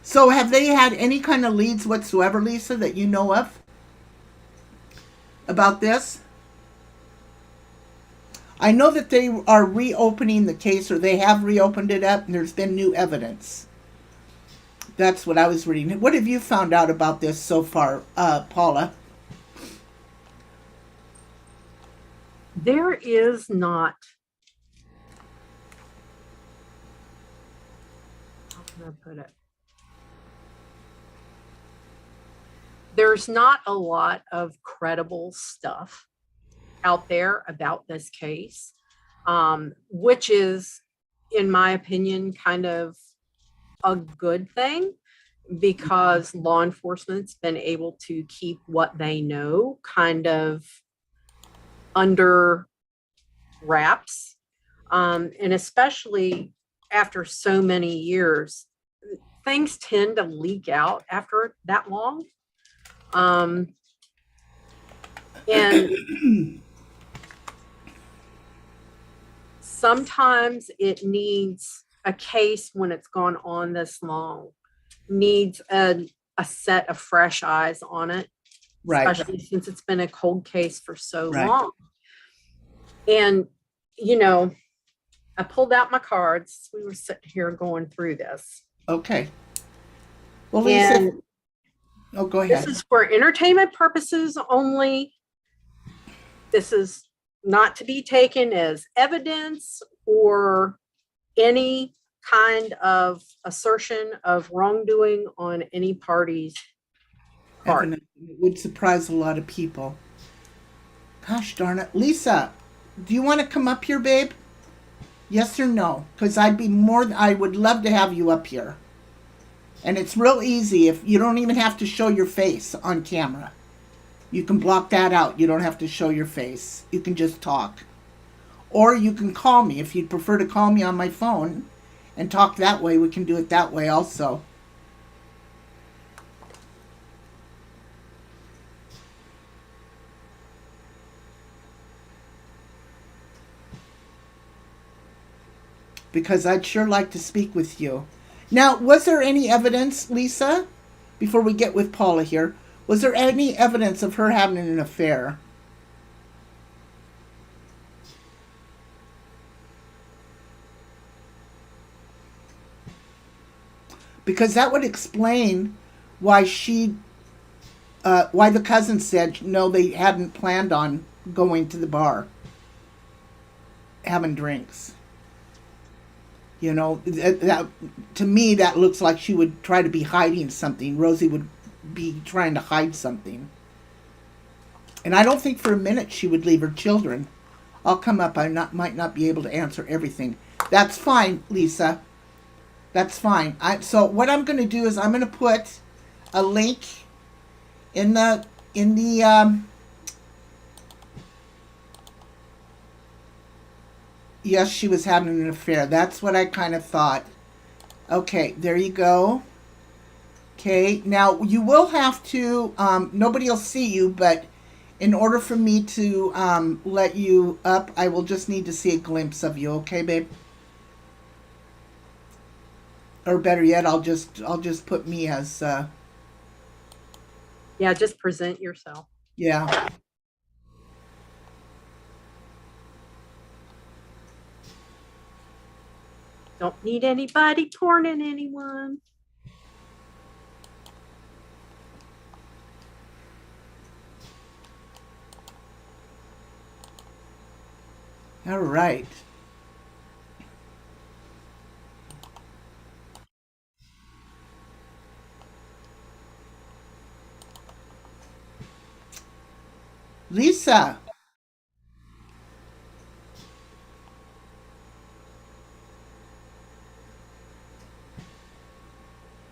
So have they had any kind of leads whatsoever, Lisa, that you know of about this? I know that they are reopening the case, or they have reopened it up, and there's been new evidence. That's what I was reading. What have you found out about this so far, Paula? There is not, how can I put it? There's not a lot of credible stuff out there about this case, which is, in my opinion, kind of a good thing, because law enforcement's been able to keep what they know kind of under wraps. And especially after so many years, things tend to leak out after that long. And sometimes it needs a case, when it's gone on this long, needs a set of fresh eyes on it, Right. especially since it's been a cold case for so Right. long. And, you know, I pulled out my cards. We were sitting here going through this. Okay. Well, Lisa. And Oh, go ahead. this is for entertainment purposes only. This is not to be taken as evidence or any kind of assertion of wrongdoing on any party's part. It would surprise a lot of people. Gosh darn it. Lisa, do you want to come up here, babe? Yes or no? Because I would love to have you up here. And it's real easy. If you don't even have to show your face on camera. You can block that out. You don't have to show your face. You can just talk. Or you can call me. If you'd prefer to call me on my phone and talk that way, we can do it that way also. Because I'd sure like to speak with you. Now, was there any evidence, Lisa, before we get with Paula here, was there any evidence of her having an affair? Because that would explain why why the cousin said no, they hadn't planned on going to the bar, having drinks. You know, that to me, that looks like she would try to be hiding something. Rosie would be trying to hide something. And I don't think for a minute she would leave her children. I'll come up. Might not be able to answer everything. That's fine, Lisa. That's fine. So what I'm going to do is I'm going to put a link in the yes, she was having an affair. That's what I kind of thought. Okay, there you go. Okay, now you will have to, nobody will see you, but in order for me to let you up, I will just need to see a glimpse of you. Okay, babe? Or better yet, I'll just put me as, Yeah, just present yourself. yeah. Don't need anybody torning anyone. All right. Lisa.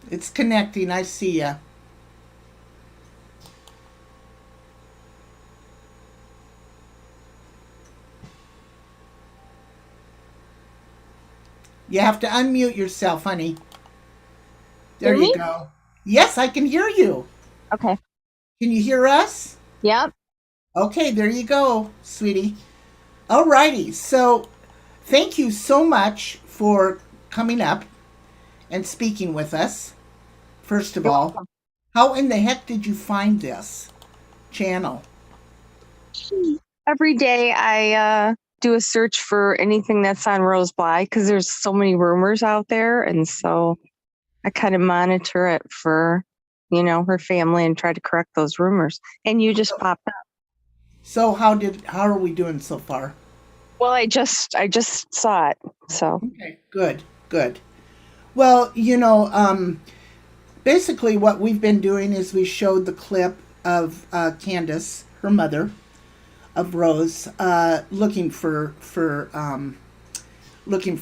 It's connecting. I see ya. You have to unmute yourself, honey. There Hear you me? go. Yes, I can hear you. Okay. Can you hear us? Yep. Okay, there you go, sweetie. Alrighty, so thank you so much for coming up and speaking with us. First of You're all, how in the heck did you find this channel? welcome. Every day I do a search for anything that's on Rose Bly because there's so many rumors out there, and so I kind of monitor it for, her family and try to correct those rumors. And you just popped up. So how are we doing so far? Well, I just saw it. So Okay, good, good. Well, basically what we've been doing is we showed the clip of Candace, her mother, of Rose, looking for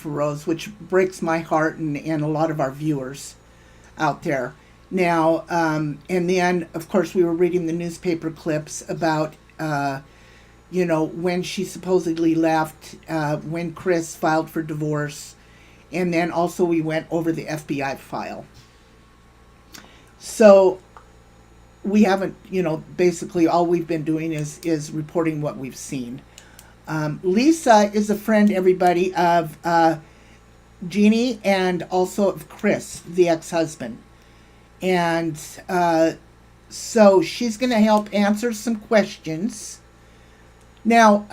Rose, which breaks my heart and a lot of our viewers out there. Now, and then of course we were reading the newspaper clips about when she supposedly left, when Chris filed for divorce, and then also we went over the FBI file. So we haven't, basically all we've been doing is reporting what we've seen. Lisa is a friend, everybody, of Jeannie and also of Chris, the ex-husband. And so she's going to help answer some questions. Now,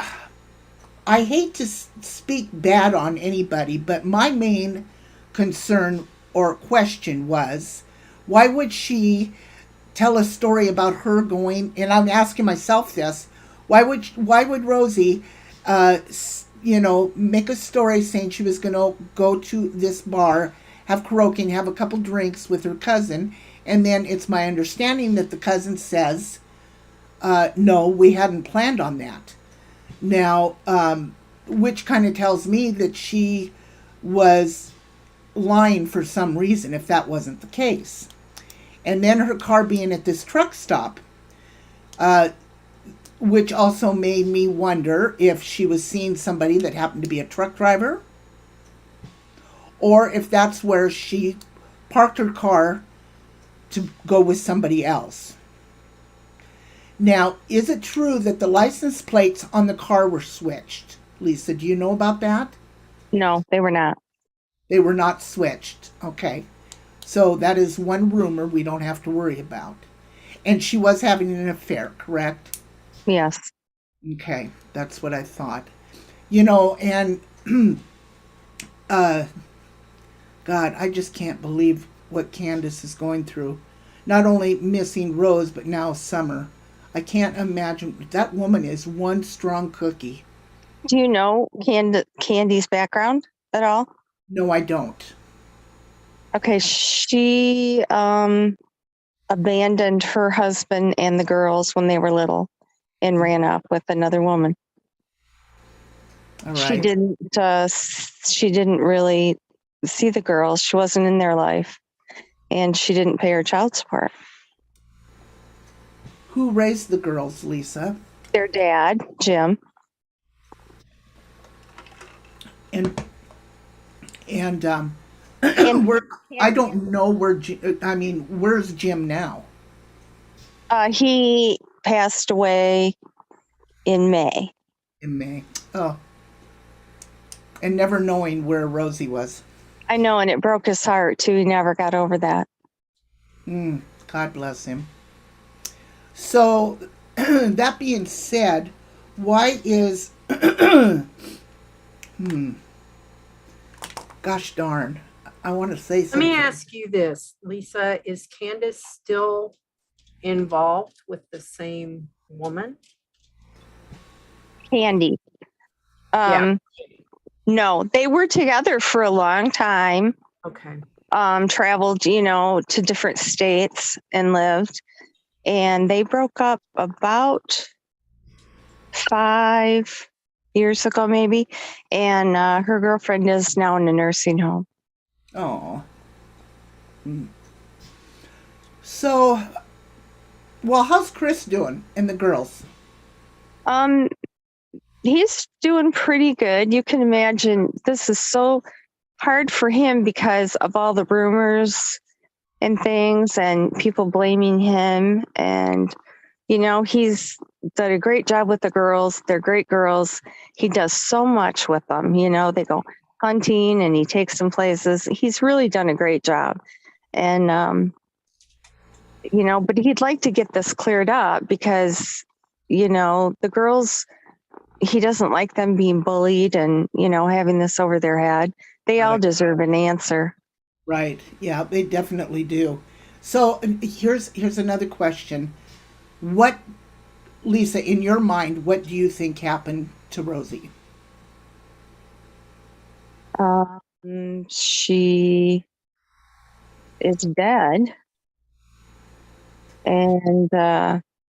I hate to speak bad on anybody, but my main concern or question was, why would she tell a story about her going, and I'm asking myself this, why would Rosie, make a story saying she was going to go to this bar, have karaoke, and have a couple drinks with her cousin, and then it's my understanding that the cousin says, no, we hadn't planned on that. Now, which kind of tells me that she was lying for some reason if that wasn't the case. And then her car being at this truck stop, which also made me wonder if she was seeing somebody that happened to be a truck driver, or if that's where she parked her car to go with somebody else. Now, is it true that the license plates on the car were switched? Lisa, do you know about that? no, they were not. They were not switched. Okay. So that is one rumor we don't have to worry about. And she was having an affair, correct? Yes. Okay, that's what I thought. And God, I just can't believe what Candace is going through. Not only missing Rose, but now Summer. I can't imagine. That woman is one strong cookie. Do you know Candy's background at all? No, I don't. Okay, she abandoned her husband and the girls when they were little and ran off with another woman. All right. She didn't really see the girls. She wasn't in their life, and she didn't pay her child support. Who raised the girls, Lisa? Their dad, Jim. And And where, I don't know where. Where's Jim now? he passed away in May. In May. Oh. And never knowing where Rosie was. I know, and it broke his heart too. He never got over that. God bless him. So, that being said, why is gosh darn, I want to say Let something. me ask you this, Lisa, is Candace still involved with the same woman? Candy. Yeah. No, they were together for a long time. Okay. Traveled, to different states and lived. And they broke up about 5 years ago, maybe. And her girlfriend is now in a nursing home. Oh. So, well, how's Chris doing and the girls? He's doing pretty good. You can imagine this is so hard for him because of all the rumors and things and people blaming him. And, you know, he's done a great job with the girls. They're great girls. He does so much with them. You know, they go hunting and he takes them places. He's really done a great job. And, you know, but he'd like to get this cleared up because, you know, the girls, he doesn't like them being bullied and, you know, having this over their head. They all deserve an answer. Right. Yeah, they definitely do. So here's another question. What, Lisa, in your mind, what do you think happened to Rosie? She is dead. And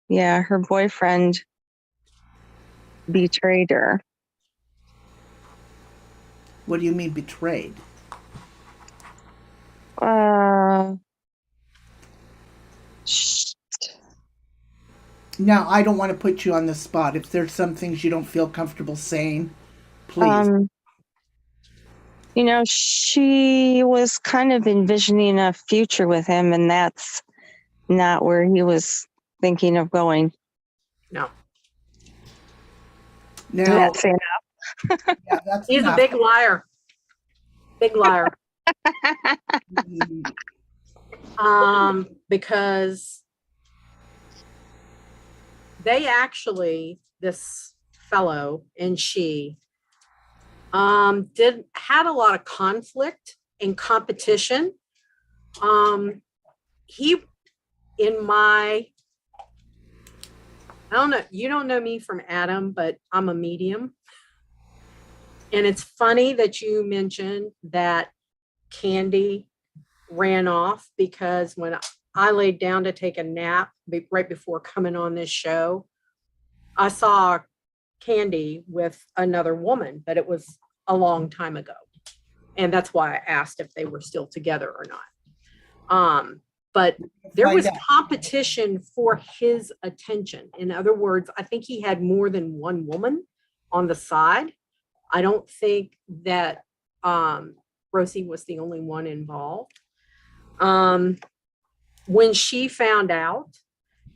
yeah, her boyfriend betrayed her. What do you mean betrayed? Sh- Now, I don't want to put you on the spot. If there's some things you don't feel comfortable saying, please. You know, she was kind of envisioning a future with him, and that's not where he was thinking of going. No. Now, That's enough. yeah, that's He's enough. a big liar. Big liar. Because they actually, this fellow and she, had a lot of conflict and competition. He, in my, I don't know, you don't know me from Adam, but I'm a medium. And it's funny that you mentioned that Candy ran off, because when I laid down to take a nap right before coming on this show, I saw Candy with another woman, but it was a long time ago. And that's why I asked if they were still together or not. But there was competition for his attention. In other words, I think he had more than one woman on the side. I don't think that Rosie was the only one involved. When she found out,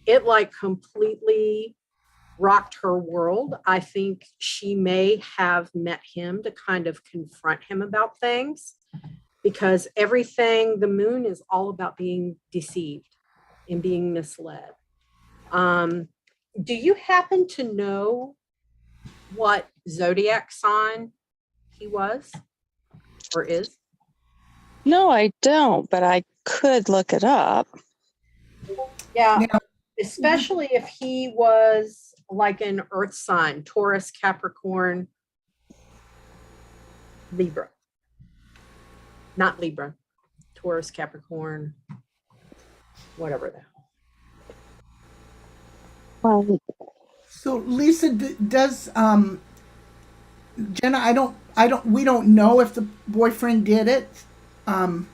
it like completely rocked her world. I think she may have met him to kind of confront him about things, because everything, the moon is all about being deceived and being misled. Do you happen to know what zodiac sign he was or is? No, I don't, but I could look it up. Yeah, Now, especially if he was like an earth sign, Taurus, Capricorn, Libra. Not Libra, Taurus, Capricorn, whatever the hell. so Lisa, does Jenna? We don't know if the boyfriend did it. And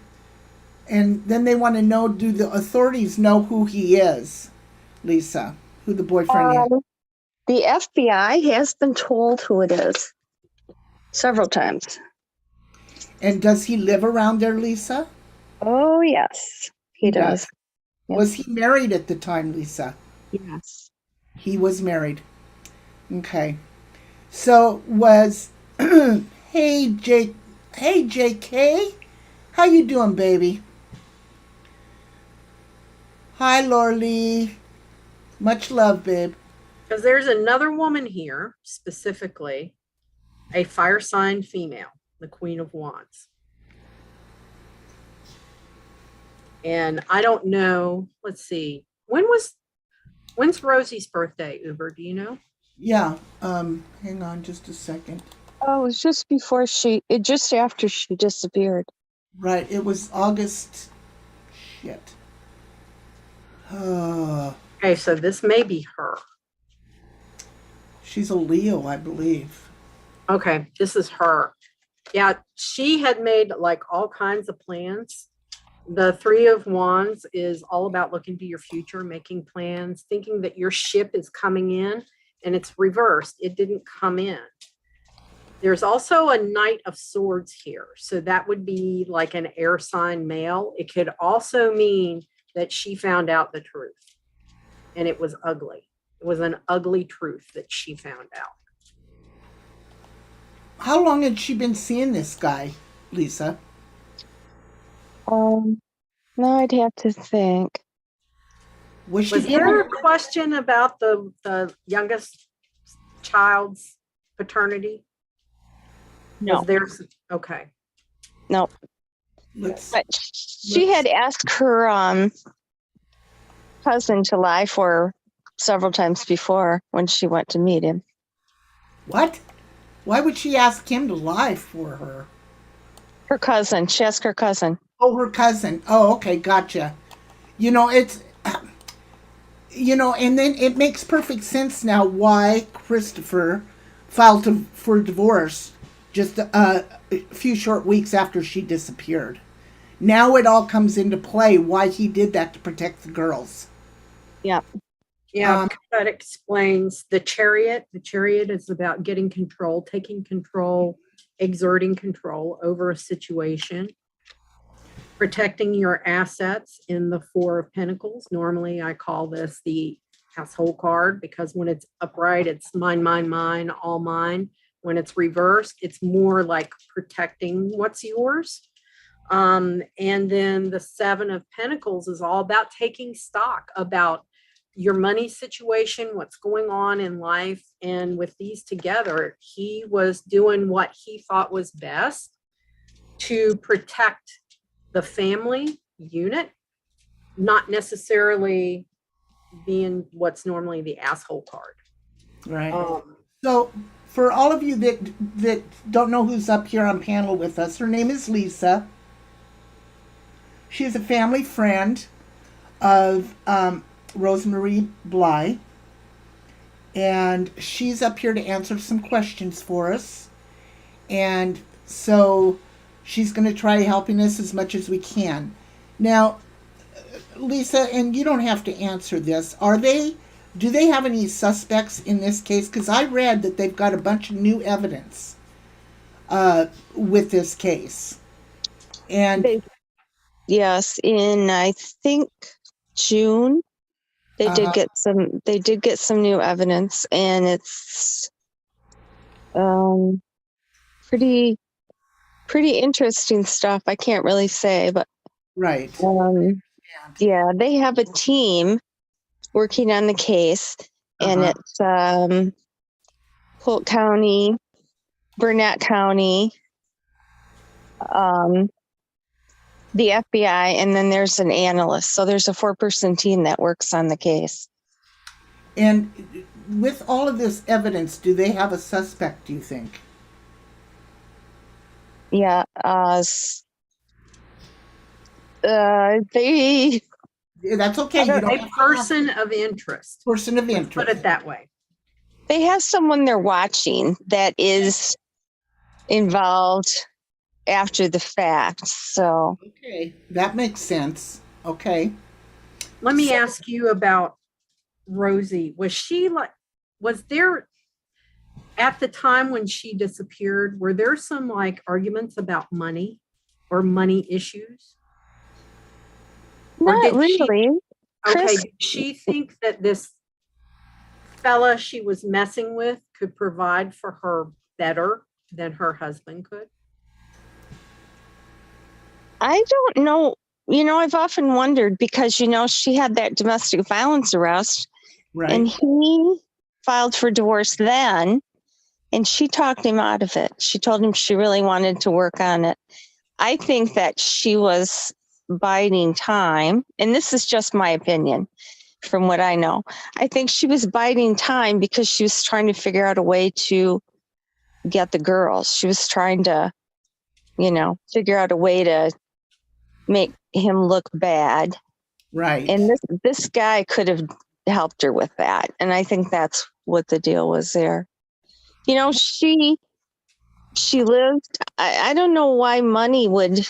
then they want to know: do the authorities know who he is, Lisa? Who the boyfriend is? The FBI has been told who it is several times. And does he live around there, Lisa? Oh, yes, he does. Yes. Was he married at the time, Lisa? Yes. He was married. Okay. So was hey JK, how you doing, baby? Hi, Lorlee. Much love, babe. Because there's another woman here, specifically a fire sign female, the Queen of Wands. And I don't know, let's see, when's Rosie's birthday, Uber? Do you know? Yeah. Hang on just a second. Oh, it was just just after she disappeared. Right. It was August. Shit. Okay, so this may be her. She's a Leo, I believe. Okay, this is her. Yeah, she had made like all kinds of plans. The Three of Wands is all about looking to your future, making plans, thinking that your ship is coming in, and it's reversed. It didn't come in. There's also a Knight of Swords here. So that would be like an air sign male. It could also mean that she found out the truth and it was ugly. It was an ugly truth that she found out. How long had she been seeing this guy, Lisa? No, I'd have to think. Was she Was there a question about the youngest child's paternity? No, Was there? Okay. no. Let's, But she had asked her cousin to lie for her several times before when she went to meet him. what? Why would she ask him to lie for her? Her cousin. She asked her cousin. Oh, her cousin. Oh, okay, gotcha. You know, it's, and then it makes perfect sense now why Christopher filed for divorce just a few short weeks after she disappeared. Now it all comes into play why he did that to protect the girls. Yeah. Yeah, that explains the chariot. The chariot is about getting control, taking control, exerting control over a situation, protecting your assets in the Four of Pentacles. Normally, I call this the household card because when it's upright, it's mine, mine, mine, all mine. When it's reversed, it's more like protecting what's yours. And then the Seven of Pentacles is all about taking stock about your money situation, what's going on in life. And with these together, he was doing what he thought was best to protect the family unit, not necessarily being what's normally the asshole card. Right. So for all of you that don't know who's up here on panel with us, her name is Lisa. She's a family friend of Rosemarie Bly, and she's up here to answer some questions for us. And so she's going to try helping us as much as we can. Now, Lisa, and you don't have to answer this, do they have any suspects in this case? Because I read that they've got a bunch of new evidence with this case. And yes, in I think June, they did get some new evidence, and it's pretty interesting stuff. I can't really say, but right. Yeah, they have a team working on the case, and it's Polk County, Burnett County, the FBI, and then there's an analyst. So there's a 4-person team that works on the case. And with all of this evidence, do they have a suspect, do you think? Yeah, they... That's okay. You don't a person of interest. Person of interest. Let's put it that way. They have someone they're watching that is involved after the fact. So okay, that makes sense. Okay. Let me ask you about Rosie. Was there at the time when she disappeared, were there some like arguments about money or money issues? not really. Okay, did she think that this fella she was messing with could provide for her better than her husband could? I don't know. I've often wondered because, she had that domestic violence arrest, Right. and he filed for divorce then, and she talked him out of it. She told him she really wanted to work on it. I think that she was biding time, and this is just my opinion from what I know. I think she was biding time because she was trying to figure out a way to get the girls. She was trying to, figure out a way to make him look bad. Right. And this guy could have helped her with that. And I think that's what the deal was there. She lived, I don't know why money would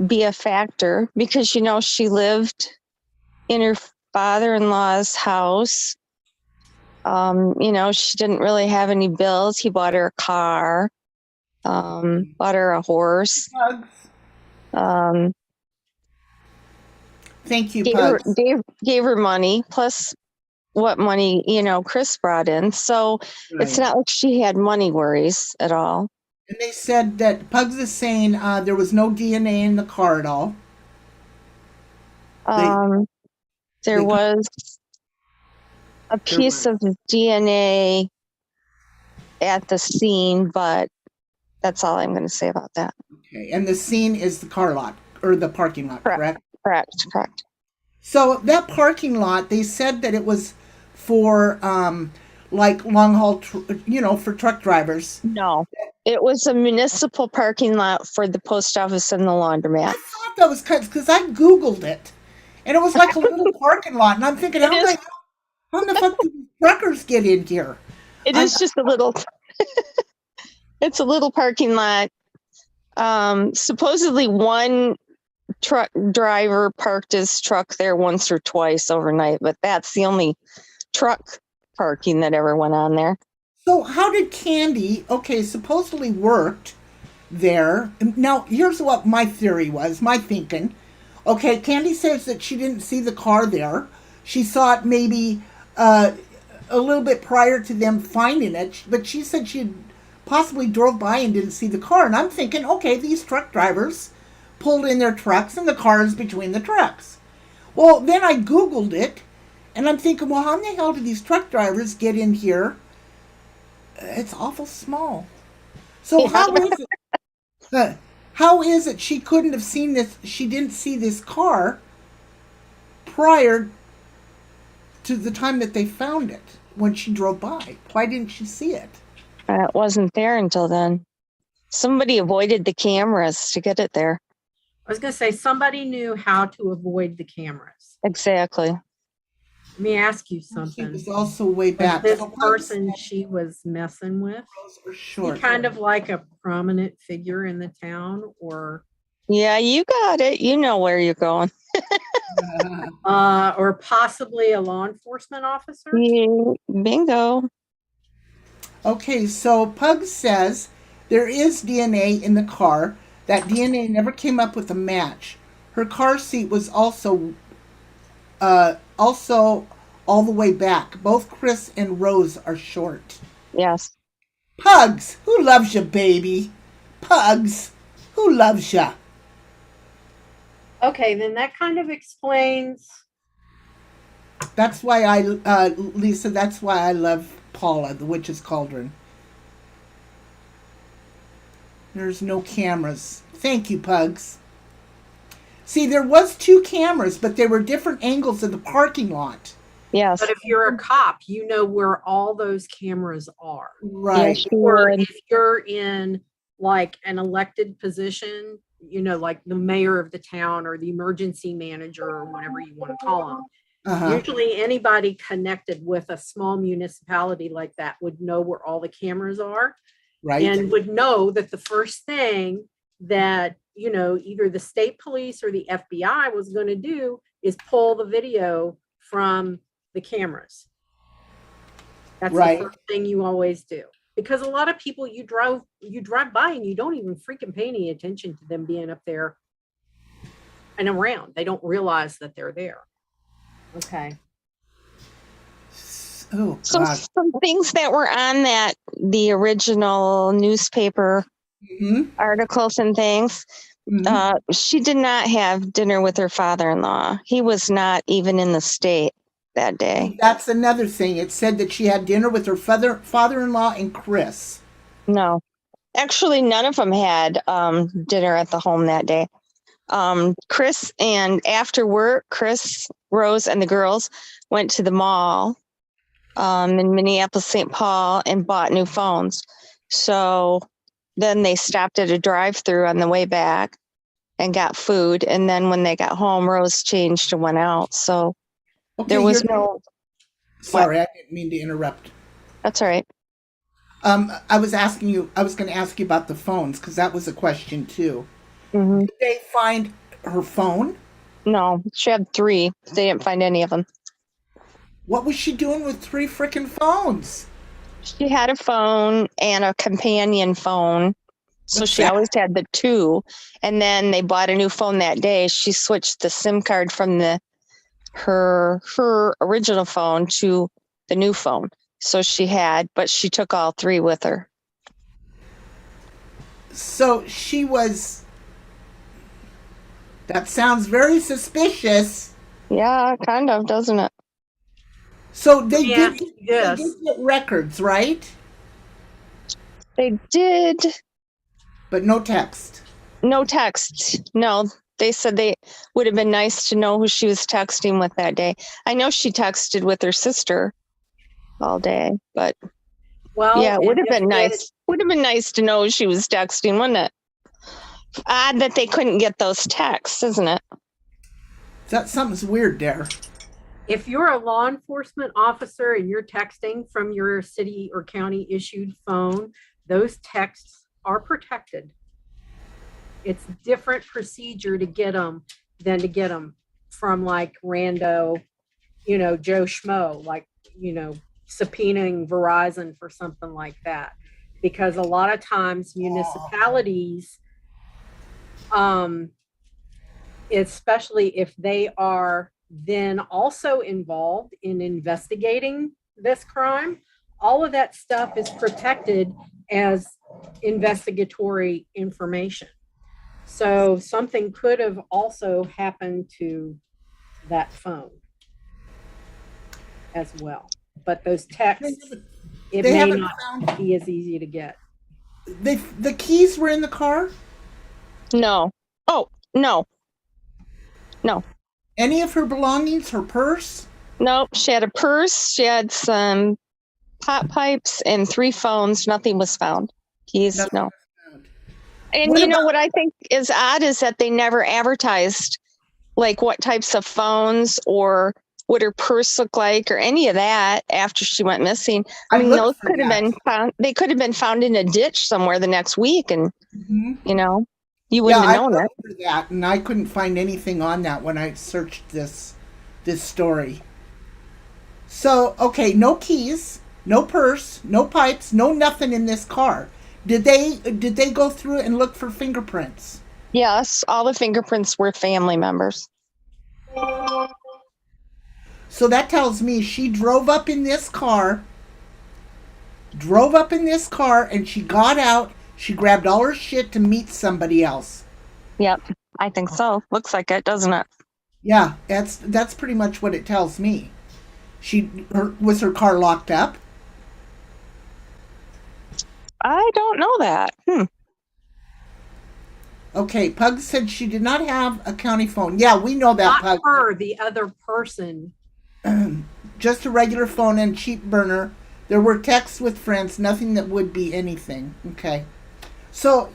be a factor because, she lived in her father-in-law's house She didn't really have any bills. He bought her a car, bought her a horse, Pugs. um, Thank you, gave her, Pugs. gave her money, plus what money, Chris brought in. So it's Right. not like she had money worries at all. And they said that Pugs is saying there was no DNA in the car at all. There they- was a piece of DNA at the scene, but that's all I'm going to say about that. Okay, and the scene is the car lot or the parking lot, correct? Correct. So that parking lot, they said that it was for like long haul, for truck drivers. No, it was a municipal parking lot for the post office and the laundromat. I thought that was because I Googled it, and it was like a little parking lot, and I'm thinking, how the fuck do these truckers get in here? It is just a little. It's a little parking lot. Supposedly one truck driver parked his truck there once or twice overnight, but that's the only truck parking that ever went on there. So how did Candy, supposedly worked there? Now, here's what my theory was, my thinking. Okay, Candy says that she didn't see the car there. She saw it maybe a little bit prior to them finding it, but she said she possibly drove by and didn't see the car. And I'm thinking, okay, these truck drivers pulled in their trucks and the car is between the trucks. Well, then I Googled it, and I'm thinking, well, how in the hell did these truck drivers get in here? It's awful small. So how is it she couldn't have seen this? She didn't see this car prior to the time that they found it when she drove by. Why didn't she see it? It wasn't there until then. Somebody avoided the cameras to get it there. I was going to say somebody knew how to avoid the cameras. Exactly. Let me ask you She something. was also way back. This person she was messing with, Short. kind of like a prominent figure in the town, or Yeah, you got it. You know where you're going. or possibly a law enforcement officer. Bingo. Okay, so Pug says there is DNA in the car. That DNA never came up with a match. Her car seat was also all the way back. Both Chris and Rose are short. Yes. Pugs, who loves you, baby? Pugs, who loves you? Okay, then that kind of explains. That's why Lisa, that's why I love Paula, the Witch's Cauldron. There's no cameras. Thank you, Pugs. See, there was 2 cameras, but they were different angles of the parking lot. Yes. But if you're a cop, you know where all those cameras are. Right. Yes, Or if you're in like an elected position, like the mayor of the town or the emergency manager or whatever you want to call them. Uh-huh. Usually anybody connected with a small municipality like that would know where all the cameras are. Right. And would know that the first thing that, either the state police or the FBI was going to do is pull the video from the cameras. That's right. The first thing you always do. Because a lot of people you drive by and you don't even freaking pay any attention to them being up there and around. They don't realize that they're there. Okay. Oh, So God. some things that were on the original newspaper articles and things. She did not have dinner with her father-in-law. He was not even in the state that day. That's another thing. It said that she had dinner with her father-in-law and Chris. No. Actually, none of them had dinner at the home that day. Chris, and after work, Chris, Rose, and the girls went to the mall in Minneapolis, St. Paul, and bought new phones. So then they stopped at a drive-thru on the way back and got food. And then when they got home, Rose changed and went out. So there was no. Sorry, I didn't mean to interrupt. That's all right. I was going to ask you about the phones because that was a question too. Mm-hmm. Did they find her phone? No, she had 3. They didn't find any of them. What was she doing with 3 freaking phones? She had a phone and a companion phone. So What's she that? always had the 2. And then they bought a new phone that day. She switched the SIM card from her original phone to the new phone. So but she took all 3 with her. So she was. That sounds very suspicious. Yeah, kind of, doesn't it? So they Yeah, did. yes. They did get records, right? They did. But no text. No text. No, they said they would have been nice to know who she was texting with that day. I know she texted with her sister all day, but Well, yeah, it would and have been if nice. Would have been nice to know who she was texting, wouldn't it? Odd that they couldn't get those texts, isn't it? Something's weird there. If you're a law enforcement officer and you're texting from your city or county issued phone, those texts are protected. It's different procedure to get them than to get them from like rando, Joe Schmo, like, subpoenaing Verizon for something like that. Because a lot of times municipalities, especially if they are then also involved in investigating this crime, all of that stuff is protected as investigatory information. So something could have also happened to that phone as well. But those texts, it They may haven't not found. be as easy to get. The keys were in the car. No. Oh, no. No. Any of her belongings, her purse? No, she had a purse. She had some pot pipes and 3 phones. Nothing was found. Keys, Nothing no. was found. And What you know about- what I think is odd is that they never advertised like what types of phones or what her purse looked like or any of that after she went missing. I mean, looked those for could have that. been found. They could have been found in a ditch somewhere the next week, and Mhm. you wouldn't have I known it. looked for that, and I couldn't find anything on that when I searched this story. So, okay, no keys, no purse, no pipes, no nothing in this car. Did they go through and look for fingerprints? Yes, all the fingerprints were family members. So that tells me she drove up in this car, and she got out. She grabbed all her shit to meet somebody else. Yep, I think so. Looks like it, doesn't it? Yeah, that's pretty much what it tells me. Was her car locked up? I don't know that. Okay, Pug said she did not have a county phone. Yeah, we know that, Not Pug. her, the other person. Just a regular phone and cheap burner. There were texts with friends, nothing that would be anything. Okay. So,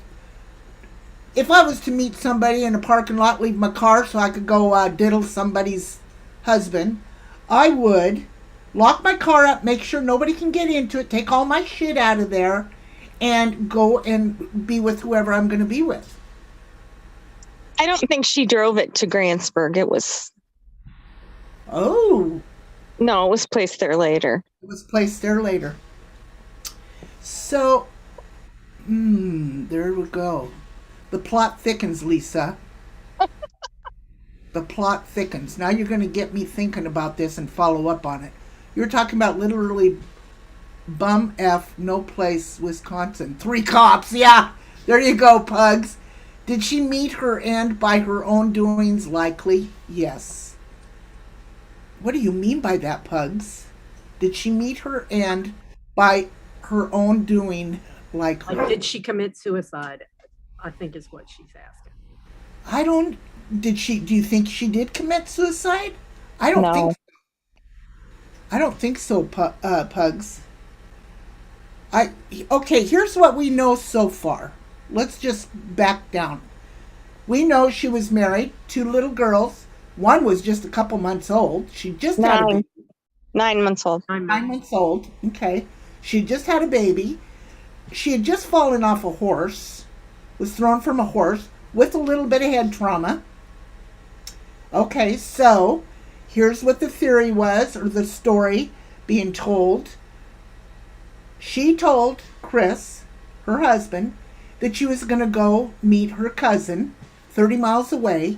if I was to meet somebody in a parking lot, leave my car so I could go diddle somebody's husband, I would lock my car up, make sure nobody can get into it, take all my shit out of there, and go and be with whoever I'm going to be with. I don't think she drove it to Grantsburg. It was Oh, no, it was placed there later. it was placed there later. So, there we go. The plot thickens, Lisa. The plot thickens. Now you're going to get me thinking about this and follow up on it. You're talking about literally bum F, no place, Wisconsin. 3 cops. Yeah, there you go, Pugs. Did she meet her end by her own doings? Likely, yes. What do you mean by that, Pugs? Did she meet her end by her own doing? Likely. Like, did she commit suicide? I think is what she's asking. I don't. Do you think she did commit suicide? I don't No. think. I don't think so, Pugs. Okay. Here's what we know so far. Let's just back down. We know she was married, 2 little girls. One was just a couple months old. She just had a 9. baby. 9 months old. 9 months old. Okay. She just had a baby. She had just fallen off a horse, was thrown from a horse with a little bit of head trauma. Okay, so Here's what the theory was, or the story being told. She told Chris, her husband, that she was going to go meet her cousin 30 miles away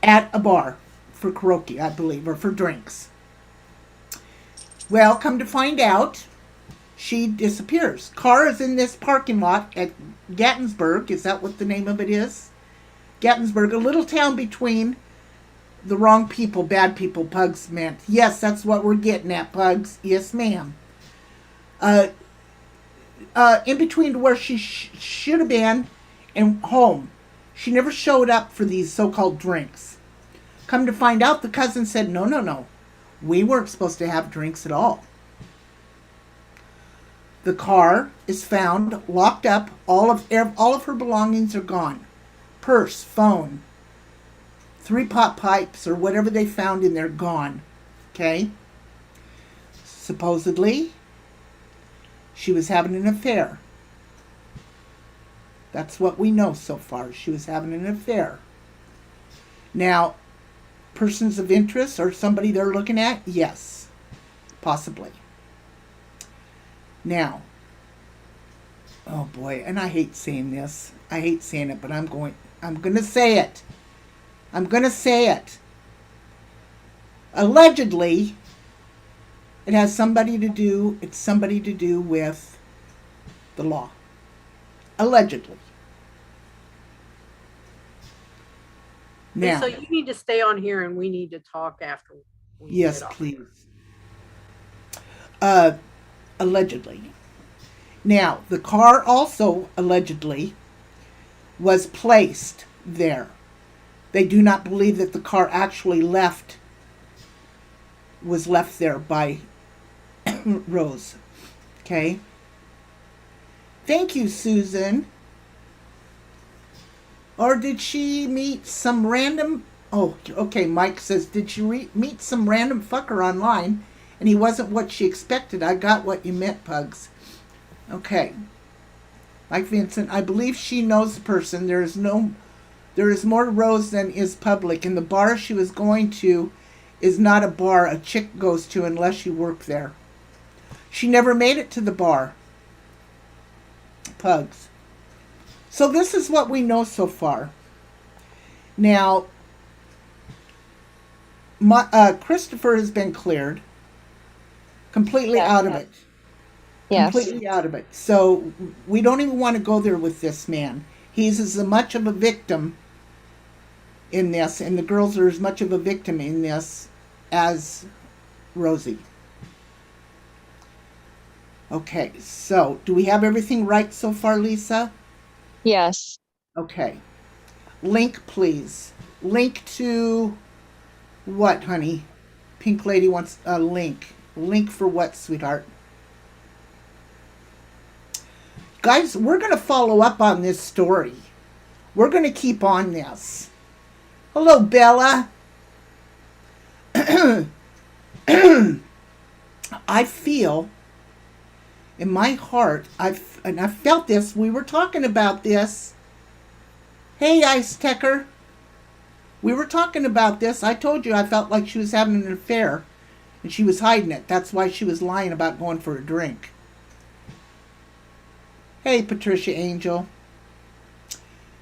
at a bar for karaoke, I believe, or for drinks. Well, come to find out, she disappears. Car is in this parking lot at Gattinsburg. Is that what the name of it is? Gattinsburg, a little town between the wrong people, bad people, Pugs meant. Yes, that's what we're getting at, Pugs. Yes, ma'am. In between where she should have been and home. She never showed up for these so-called drinks. Come to find out, the cousin said, no. We weren't supposed to have drinks at all. The car is found locked up. All of her belongings are gone. Purse, phone, 3 pot pipes, or whatever they found in there, gone. Okay? Supposedly, she was having an affair. That's what we know so far. She was having an affair. Now, persons of interest or somebody they're looking at? Yes, possibly. Now, oh boy, and I hate saying this. I hate saying it, but I'm going to say it. I'm going to say it. Allegedly, it's somebody to do with the law. Allegedly. Now, So you need to stay on here and we need to talk after we yes, get off. please. Allegedly. Now, the car also allegedly was placed there. They do not believe that the car actually was left there by Rose. Okay? Thank you, Susan. Or did she meet some random... Oh, okay, Mike says, did she meet some random fucker online and he wasn't what she expected? I got what you meant, Pugs. Okay. Mike Vincent, I believe she knows the person. There is more to Rose than is public, and the bar she was going to is not a bar a chick goes to unless you work there. She never made it to the bar. Pugs. So this is what we know so far. Now, Christopher has been cleared. Completely out of it. Yes. Completely out of it. So we don't even want to go there with this man. He's as much of a victim in this, and the girls are as much of a victim in this as Rosie. Okay, so do we have everything right so far, Lisa? Yes. Okay. Link, please. Link to what, honey? Pink Lady wants a link. Link for what, sweetheart? Guys, we're going to follow up on this story. We're going to keep on this. Hello, Bella. I feel in my heart, I felt this. We were talking about this. Hey, Ice Tecker. We were talking about this. I told you I felt like she was having an affair and she was hiding it. That's why she was lying about going for a drink. Hey, Patricia Angel.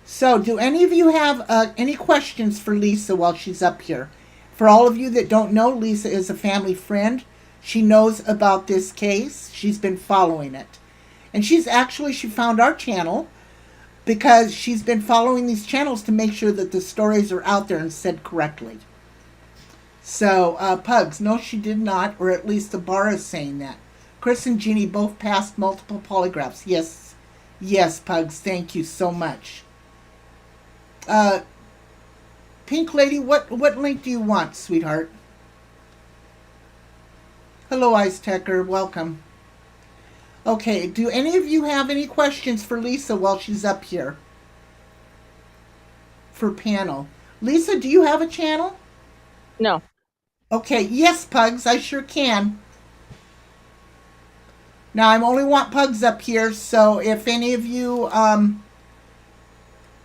So, do any of you have any questions for Lisa while she's up here? For all of you that don't know, Lisa is a family friend. She knows about this case. She's been following it. And she found our channel because she's been following these channels to make sure that the stories are out there and said correctly. So, Pugs, no, she did not, or at least the bar is saying that. Chris and Jeannie both passed multiple polygraphs. Yes, Pugs, thank you so much. Pink Lady, what link do you want, sweetheart? Hello, Ice Tecker, welcome. Okay, do any of you have any questions for Lisa while she's up here? For panel. Lisa, do you have a channel? No. Okay, yes, Pugs, I sure can. Now, I only want Pugs up here, so if any of you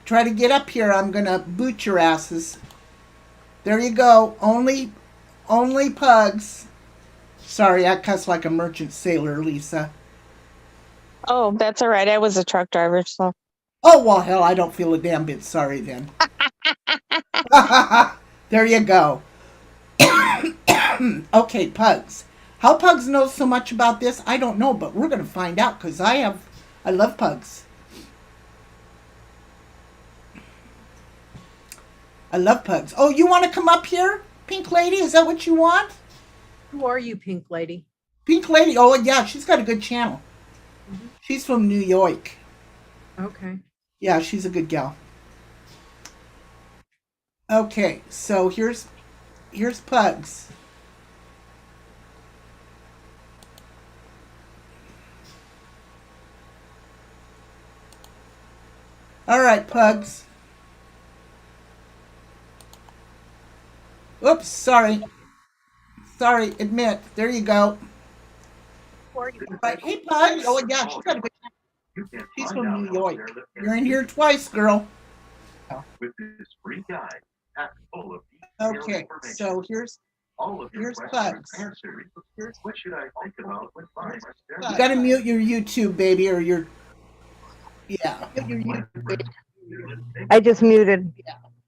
try to get up here, I'm going to boot your asses. There you go. Only pugs. Sorry, I cuss like a merchant sailor, Lisa. Oh, that's all right. I was a truck driver, so. Oh, well, hell, I don't feel a damn bit sorry then. There you go. Okay, pugs. How pugs know so much about this, I don't know, but we're going to find out because I love pugs. I love pugs. Oh, you want to come up here, Pink Lady? Is that what you want? Who are you, Pink Lady? Pink Lady. Oh, yeah, she's got a good channel. She's from New York. Okay. Yeah, she's a good gal. Okay, so here's pugs. All right, pugs. Oops, sorry. Sorry, admit. There you go. Who are you? But hey, pugs. Oh, yeah, she's got a good channel. She's from New York. You're in here twice, girl. With this free guide packed full of Okay, so here's pugs. answers. What should I think about when buying a You gotta mute your YouTube, baby, or your yeah. I just muted.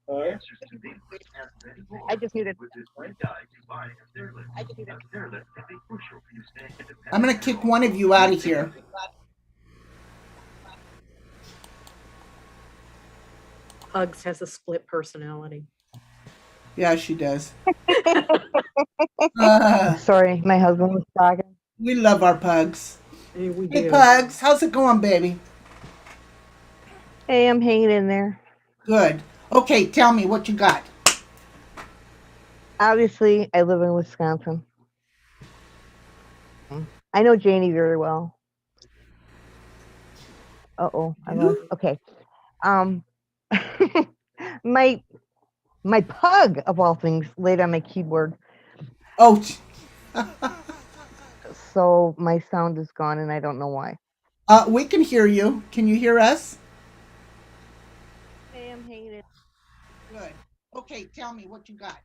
answers to these and many more? I just muted. With this free guide to buying a stair lift. A stair lift can be crucial for you staying independent. I'm gonna kick one of you out of here. Pugs has a split personality. Yeah, she does. Sorry, my husband was talking. We love our pugs. Hey, we Hey, do. pugs, how's it going, baby? Hey, I'm hanging in there. Good. Okay, tell me what you got. Obviously, I live in Wisconsin. I know Janie very well. Uh-oh, I lost. Okay. My pug of all things laid on my keyboard, Oh, so my sound is gone and I don't know why. we can hear you. Can you hear us? Hey, I'm hanging in. Good. Okay, tell me what you got.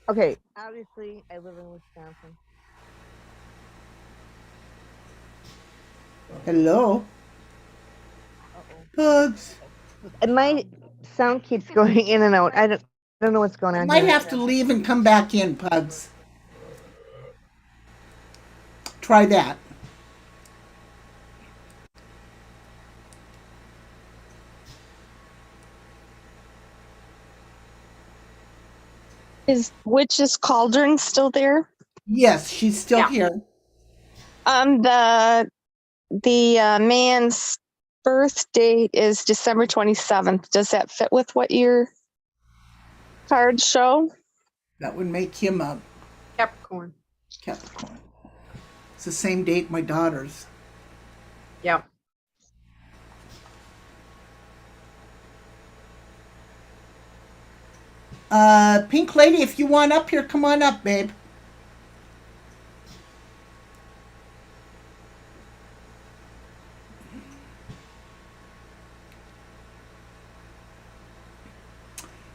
Okay, obviously, I live in Wisconsin. Hello, Uh-oh. pugs. And my sound keeps going in and out. I don't know what's going I on might here. have to leave and come back in, pugs. Try that. Is Witch's Cauldron still there? Yes, she's still Yeah. here. The man's birth date is December 27th. Does that fit with what your cards show? That would make him a Capricorn. Capricorn. It's the same date my daughter's. Yeah. Pink Lady, if you want up here, come on up, babe.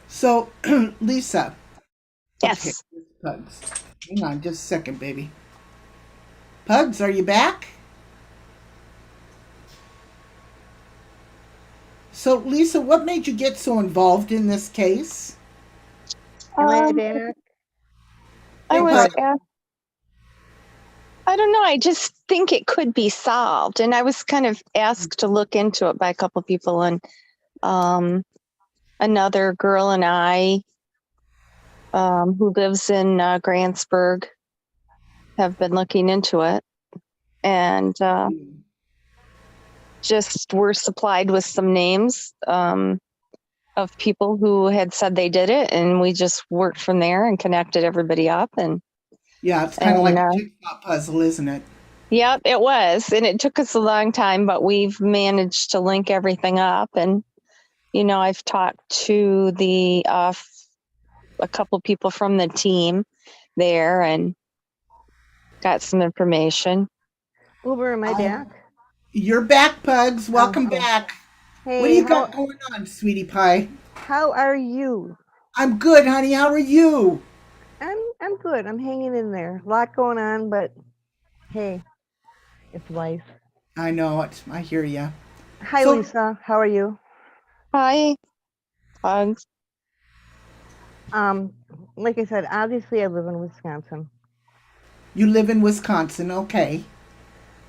So, Lisa. Yes. Okay, pugs. Hang on just a second, baby. Pugs, are you back? So, Lisa, what made you get so involved in this case? Am I Um, back? I Hey, was Pug. asked, I don't know. I just think it could be solved. And I was kind of asked to look into it by a couple of people. And another girl and I, who lives in Grantsburg, have been looking into it. And just were supplied with some names of people who had said they did it. And we just worked from there and connected everybody up. And Yeah, it's kind of like And, a jigsaw puzzle, isn't it? yep, it was. And it took us a long time, but we've managed to link everything up. And, I've talked to a couple people from the team there and got some information. Uber, am I back? You're back, Pugs. Welcome okay. back. Hey, What do you got going on, sweetie pie? how are you? I'm good, honey. How are you? I'm good. I'm hanging in there. A lot going on, but hey, it's life. I know it. I hear you. Hi, So Lisa. How are you? Hi, Bugs. Um, like I said, obviously I live in Wisconsin. you live in Wisconsin, okay?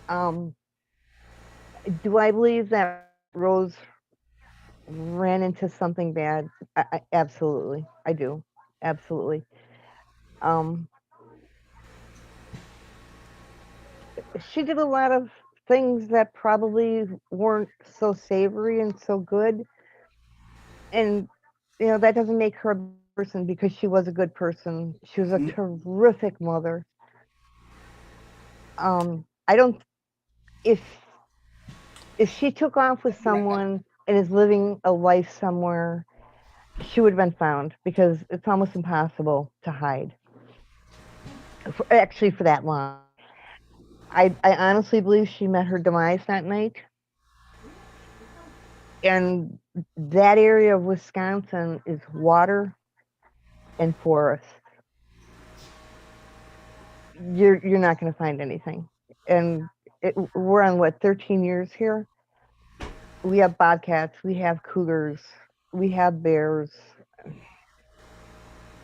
Um, do I believe that Rose ran into something bad? Absolutely, I do. Absolutely. Um, she did a lot of things that probably weren't so savory and so good, and that doesn't make her a bad person because she was a good person. She was a terrific mother. I don't if she took off with someone and is living a life somewhere, she would have been found because it's almost impossible to hide. Actually, for that long, I honestly believe she met her demise that night. And that area of Wisconsin is water and forest. You're not going to find anything. And we're on what, 13 years here. We have bobcats, we have cougars, we have bears.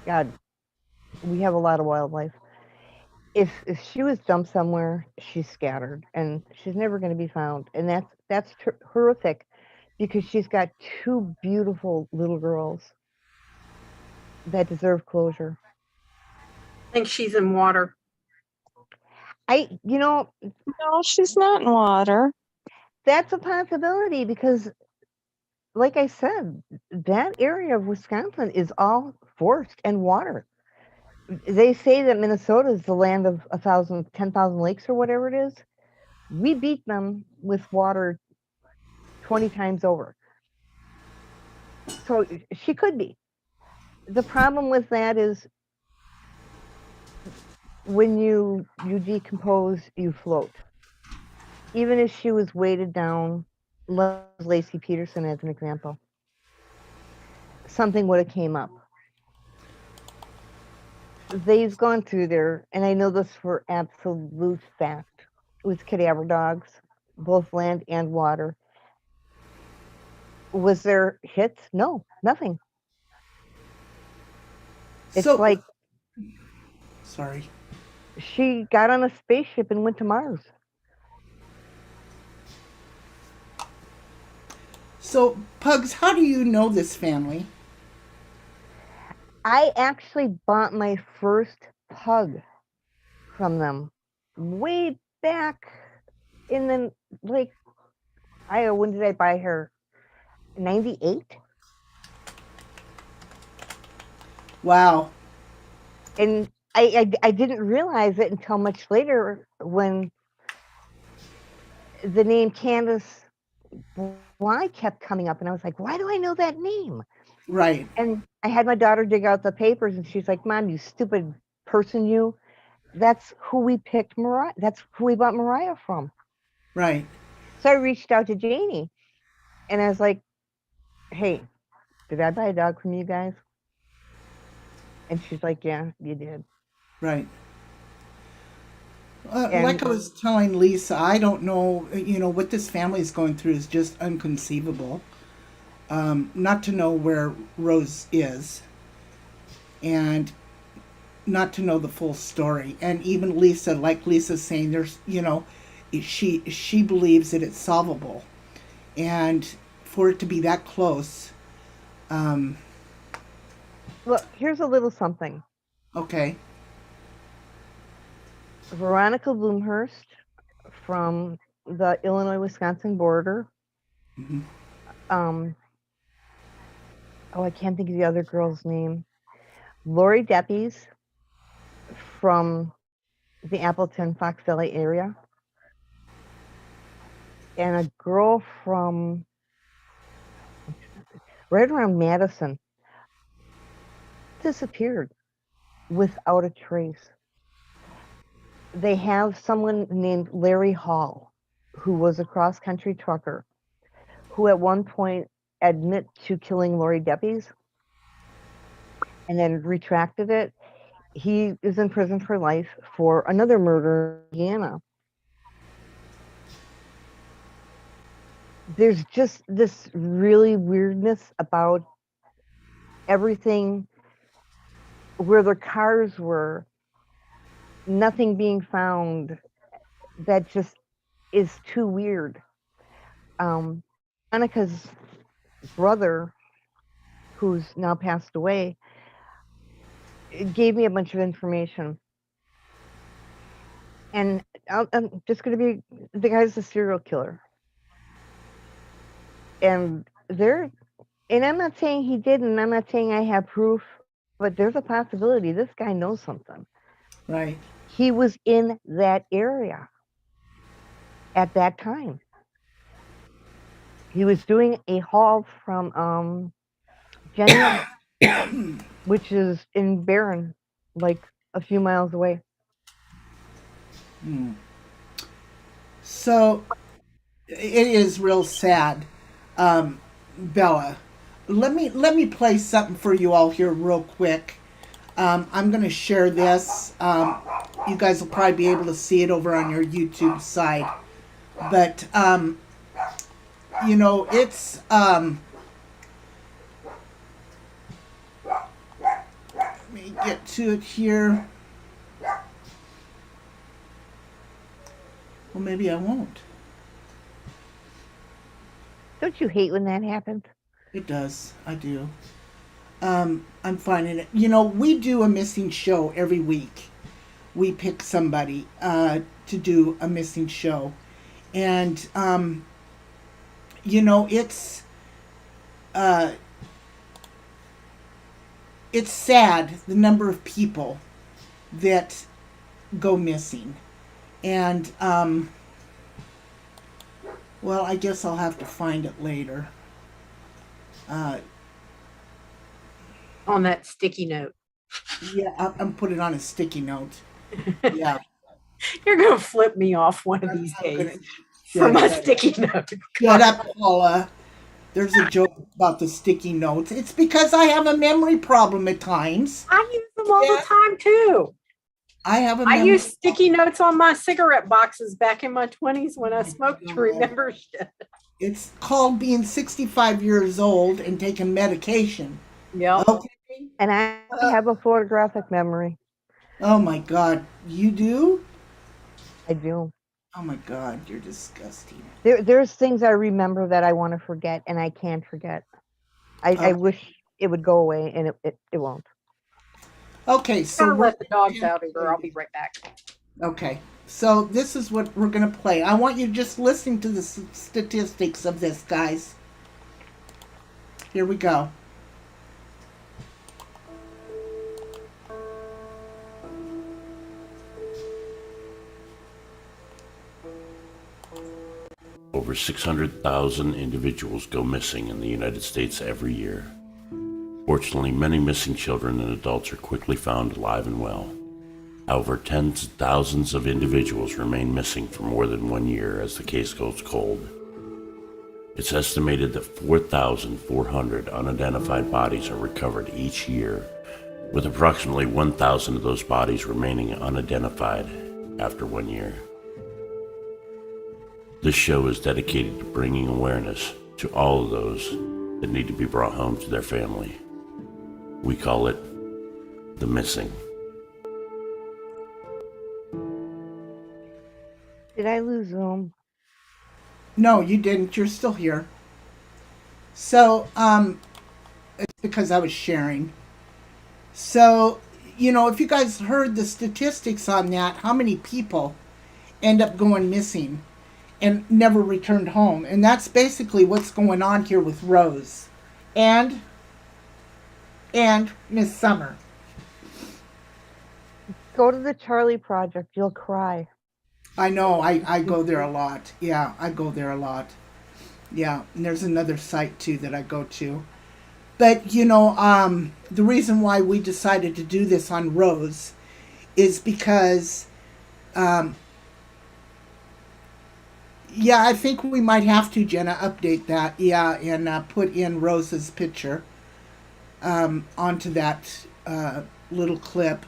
God, we have a lot of wildlife. If she was dumped somewhere, she's scattered and she's never going to be found. And that's horrific because she's got two beautiful little girls that deserve closure. I think she's in water. No, she's not in water. That's a possibility because, like I said, that area of Wisconsin is all forest and water. They say that Minnesota is the land of 10,000 lakes or whatever it is. We beat them with water 20 times over. So she could be. The problem with that is when you decompose, you float. Even if she was weighted down, Lacey Peterson as an example, something would have came up. They've gone through there, and I know this for absolute fact, with cadaver dogs, both land and water. Was there hits? No, nothing. It's So like sorry. she got on a spaceship and went to Mars. So Pugs, how do you know this family? I actually bought my first pug from them way back in the, like, when did I buy her? 98? Wow. And I didn't realize it until much later when the name Candace Bly kept coming up, and I was like, why do I know that name? Right. And I had my daughter dig out the papers, and she's like, Mom, you stupid person, you. That's who we picked Mariah. That's who we bought Mariah from. Right. So I reached out to Janie, and I was like, hey, did I buy a dog from you guys? And she's like, yeah, you did. Right. And Like I was telling Lisa, I don't know, what this family is going through is just inconceivable. Not to know where Rose is and not to know the full story. And even Lisa, like Lisa's saying, she believes that it's solvable. And for it to be that close, look, here's a little something. okay. Veronica Bloomhurst from the Illinois-Wisconsin border. Hmm. I can't think of the other girl's name. Lori Deppies from the Appleton, Fox Valley area. And a girl from right around Madison disappeared without a trace. They have someone named Larry Hall, who was a cross-country trucker, who at one point admit to killing Lori Deppies. and then retracted it. He is in prison for life for another murder in Indiana. There's just this really weirdness about everything where the cars were, nothing being found, that just is too weird. Monica's brother, who's now passed away, gave me a bunch of information. And I'm just going to be, the guy's a serial killer. And I'm not saying he didn't, I'm not saying I have proof, but there's a possibility this guy knows something. Right. He was in that area at that time. He was doing a haul from Jenny, which is in Barron, like a few miles away. So it is real sad, Bella. Let me play something for you all here real quick. I'm going to share this. You guys will probably be able to see it over on your YouTube side. But, it's... let me get to it here. Well, maybe I won't. Don't you hate when that happens? It does. I do. I'm finding it. We do a missing show every week. We pick somebody to do a missing show. And, it's sad the number of people that go missing. And, well, I guess I'll have to find it later. On that sticky note. Yeah, I'm putting it on a sticky note. Yeah. You're going to flip me off one of these days for my sticky note. Shut up, Paula. There's a joke about the sticky notes. It's because I have a memory problem at times. I use them all the time, too. I used sticky notes on my cigarette boxes back in my 20s when I smoked to remember shit. It's called being 65 years old and taking medication. Yeah. Okay. And I have a photographic memory. Oh my God. You do? I do. Oh my God, you're disgusting. There's things I remember that I want to forget and I can't forget. I wish it would go away, and it won't. Okay, so I'll let the dogs out here. I'll be right back. Okay, so this is what we're going to play. I want you just listening to the statistics of this, guys. Here we go. Over 600,000 individuals go missing in the United States every year. Fortunately, many missing children and adults are quickly found alive and well. However, tens of thousands of individuals remain missing for more than 1 year as the case goes cold. It's estimated that 4,400 unidentified bodies are recovered each year, with approximately 1,000 of those bodies remaining unidentified after 1 year. This show is dedicated to bringing awareness to all of those that need to be brought home to their family. We call it The Missing. Did I lose Zoom? No, you didn't. You're still here. So, it's because I was sharing. So, if you guys heard the statistics on that, how many people end up going missing and never returned home? And that's basically what's going on here with Rose and Miss Summer. Go to the Charlie Project. You'll cry. I know. I go there a lot. Yeah, I go there a lot. Yeah, and there's another site too that I go to. But, the reason why we decided to do this on Rose is because, I think we might have to, Jenna, update that. Yeah, and put in Rose's picture. onto that little clip.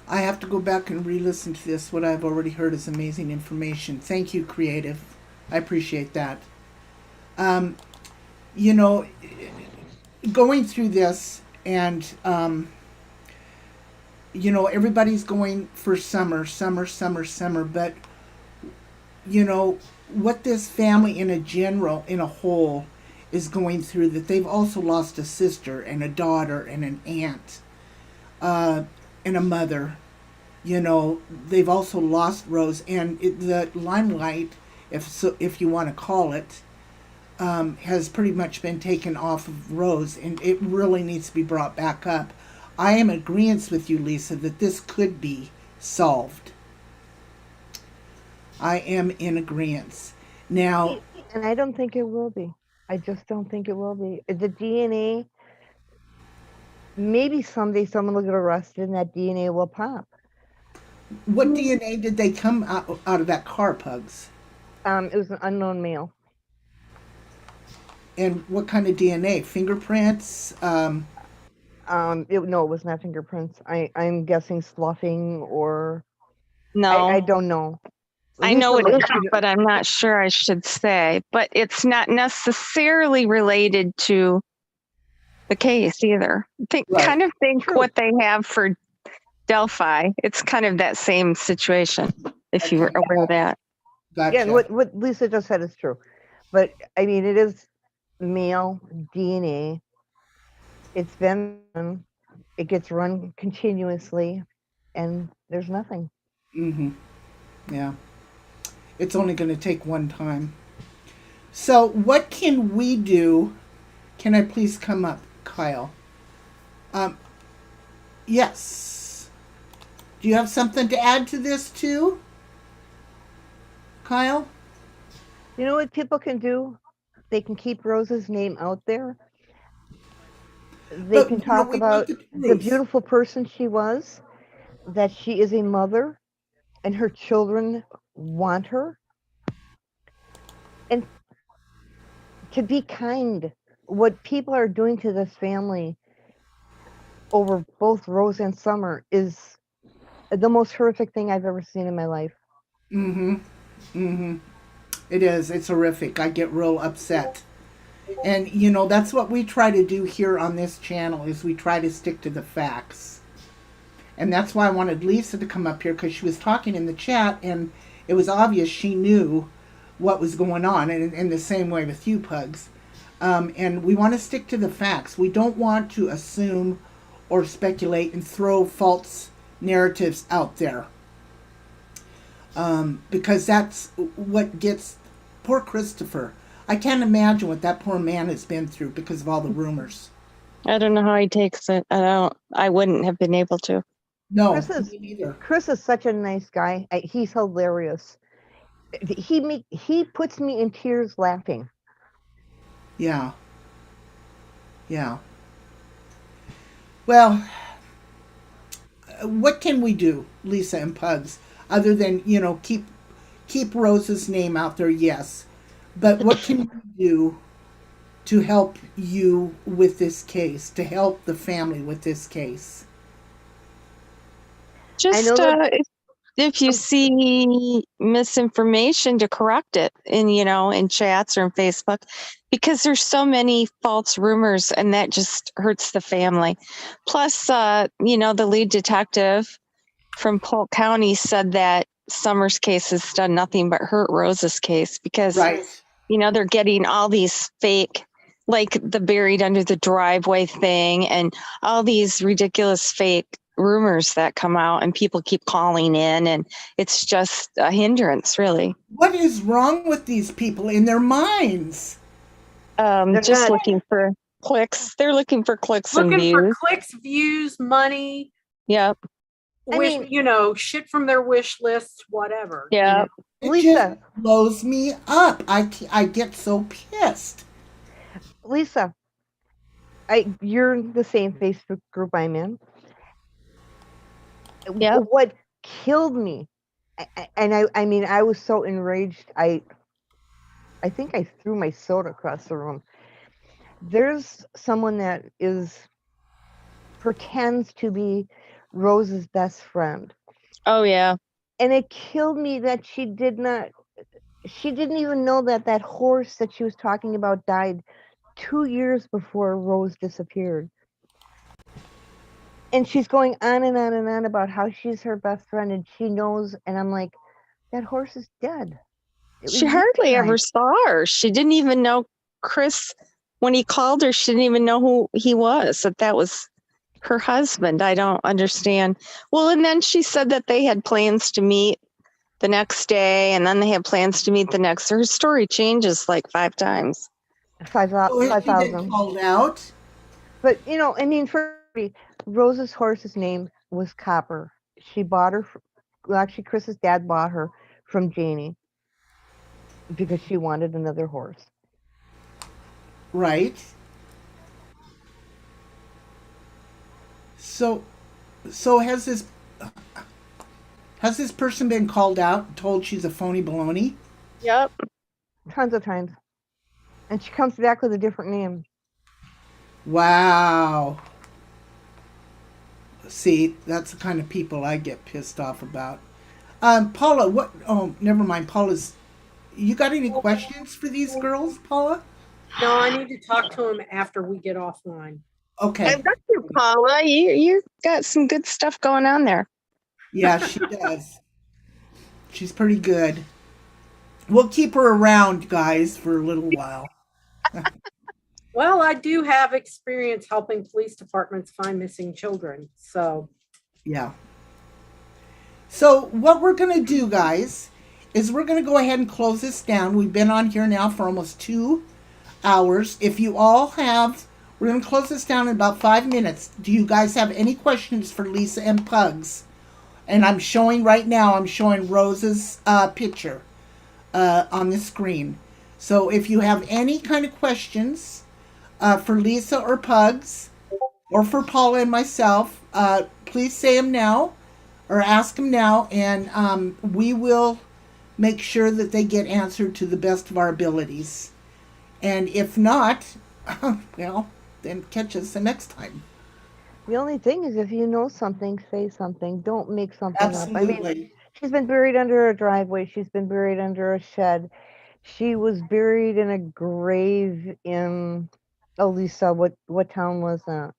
I have to go back and re-listen to this. What I've already heard is amazing information. Thank you, Creative. I appreciate that. You know, going through this and you know, everybody's going for summer, but you know, what this family in a whole is going through, that they've also lost a sister and a daughter and an aunt, and a mother. You know, they've also lost Rose, and the limelight, if you want to call it, has pretty much been taken off of Rose, and it really needs to be brought back up. I am in agreement with you, Lisa, that this could be solved. I am in agreement. Now, And I don't think it will be. I just don't think it will be. The DNA, maybe someday someone will get arrested and that DNA will pop. what DNA did they come out of that car, Pugs? It was an unknown male. And what kind of DNA? Fingerprints? No, it was not fingerprints. I'm guessing sloughing or No, I don't know. I know it Lisa, is, but I'm not sure I should say. But it's not necessarily related to the case either. Right. Kind of think True. what they have for Delphi. It's kind of that same situation, if you were aware of that. Gotcha. Yeah, and what Lisa just said is true. But I mean, it is male DNA. It's been, it gets run continuously, and there's nothing. Mm-hmm. Yeah. It's only going to take one time. So, what can we do? Can I please come up, Kyle? Yes. Do you have something to add to this too, Kyle? You know what people can do? They can keep Rose's name out there. They But, can you know, talk we want about the the truth. beautiful person she was, that she is a mother, and her children want her. And to be kind, what people are doing to this family over both Rose and Summer is the most horrific thing I've ever seen in my life. Mm-hmm. Mm-hmm. It is. It's horrific. I get real upset. And, you know, that's what we try to do here on this channel, is we try to stick to the facts. And that's why I wanted Lisa to come up here, because she was talking in the chat, and it was obvious she knew what was going on, and in the same way with you, Pugs. And we want to stick to the facts. We don't want to assume or speculate and throw false narratives out there. Because that's what gets poor Christopher. I can't imagine what that poor man has been through because of all the rumors. I don't know how he takes it. I wouldn't have been able to. No, Chris me neither. Chris is such a nice guy. He's hilarious. He puts me in tears laughing. Yeah. Yeah. Well, what can we do, Lisa and Pugs, other than, you know, keep Rose's name out there? Yes, but what can we do to help you with this case, to help the family with this case? Just if you see misinformation, to correct it in chats or in Facebook, because there's so many false rumors, and that just hurts the family. Plus, the lead detective from Polk County said that Summers' case has done nothing but hurt Rose's case, because Right. they're getting all these fake, like the buried under the driveway thing, and all these ridiculous fake rumors that come out, and people keep calling in, and it's just a hindrance, really. What is wrong with these people in their minds? Just looking for clicks. They're looking for clicks and Looking for views. clicks, views, money. Yep. Shit from their wish lists, whatever. Yeah. It Lisa, just blows me up. I get so pissed. Lisa, you're in the same Facebook group I'm in. Yeah. What killed me, I mean, I was so enraged. I think I threw my soda across the room. There's someone that pretends to be Rose's best friend. Oh yeah. And it killed me that she didn't even know that horse that she was talking about died 2 years before Rose disappeared. And she's going on and on and on about how she's her best friend and she knows, and I'm like, that horse is dead. She hardly ever saw her. She didn't even know Chris when he called her. She didn't even know who he was. That was her husband. I don't understand. Well, and then she said that they had plans to meet the next day, and then they had plans to meet the next. Her story changes like 5 times. 5,000 called out. But I mean, Rose's horse's name was Copper. She bought her. Actually, Chris's dad bought her from Janie because she wanted another horse. Right. So has this person been called out, told she's a phony baloney? Yep. Tons of times. And she comes back with a different name. Wow. See, that's the kind of people I get pissed off about. Paula, what? Oh, never mind. You got any questions for these girls, Paula? No, I need to talk to him after we get offline. Okay. I bet you, Paula. You got some good stuff going on there. Yeah, she does. She's pretty good. We'll keep her around, guys, for a little while. Well, I do have experience helping police departments find missing children, so. Yeah. So what we're going to do, guys, is we're going to go ahead and close this down. We've been on here now for almost 2 hours. If you all have, we're going to close this down in about 5 minutes. Do you guys have any questions for Lisa and Pugs? And I'm showing Rose's picture on the screen. So if you have any kind of questions for Lisa or Pugs, or for Paula and myself, please say them now or ask them now, and we will make sure that they get answered to the best of our abilities. And if not, well, then catch us the next time. The only thing is, if you know something, say something. Don't make something Absolutely. up. I mean, she's been buried under a driveway. She's been buried under a shed. She was buried in a grave in, Lisa, what town was that?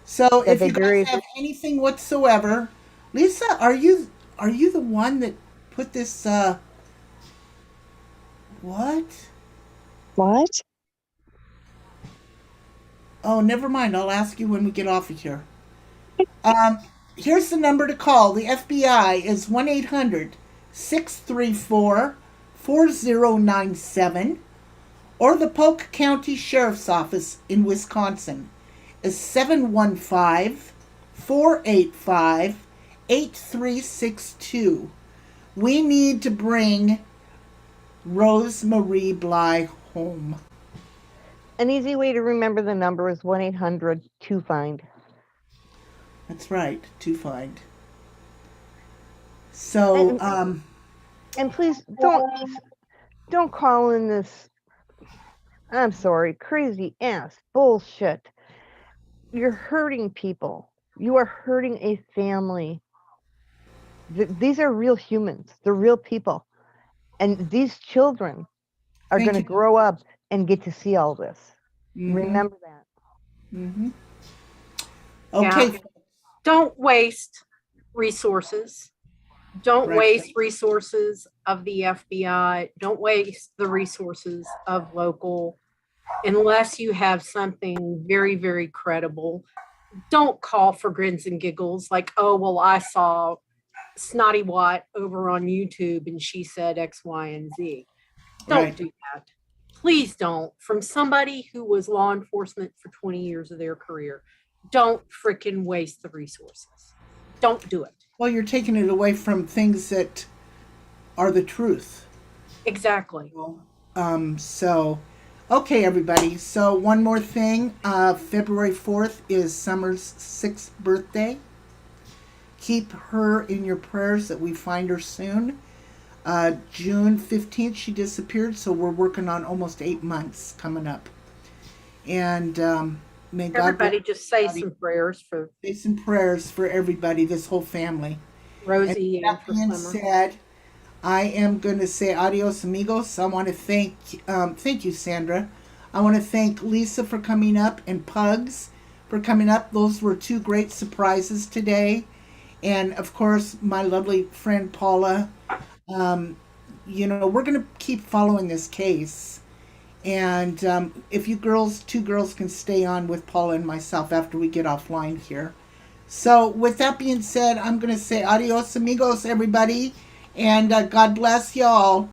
So if you guys have anything whatsoever, Lisa, are you the one that put this? What? What? Oh, never mind. I'll ask you when we get off of here. Here's the number to call. The FBI is 1-800-634-4097, or the Polk County Sheriff's Office in Wisconsin is 715-485-8362. We need to bring Rosemarie Bly home. An easy way to remember the number is 1-800-2FIND. That's right, to find. So, and please don't call in this, I'm sorry, crazy ass bullshit. You're hurting people. You are hurting a family. These are real humans. They're real people. And these children are going to grow up and get to see all this. Mm-hmm. Remember that. Mm-hmm. Okay. Yeah. Don't waste resources. Don't waste resources of the FBI. Don't waste the resources of local unless you have something very, very credible. Don't call for grins and giggles like, oh, well, I saw Snotty Watt over on YouTube and she said X, Y, and Z. Don't do that. Please don't. From somebody who was law enforcement for 20 years of their career, don't freaking waste the resources. Don't do it. Well, you're taking it away from things that are the truth. Exactly. So, okay, everybody. So one more thing. February 4th is Summer's 6th birthday. Keep her in your prayers that we find her soon. June 15th, she disappeared, so we're working on almost 8 months coming up. And may God Everybody bless just say everybody. some prayers for Say some prayers for everybody, this whole family. And Rosie and that for being Summer. said, I am going to say adios, amigos. I want to thank you, Sandra. I want to thank Lisa for coming up and Pugs for coming up. Those were two great surprises today. And of course, my lovely friend Paula. We're going to keep following this case. And if you girls, two girls can stay on with Paula and myself after we get offline here. So, with that being said, I'm going to say adios, amigos, everybody. And God bless y'all.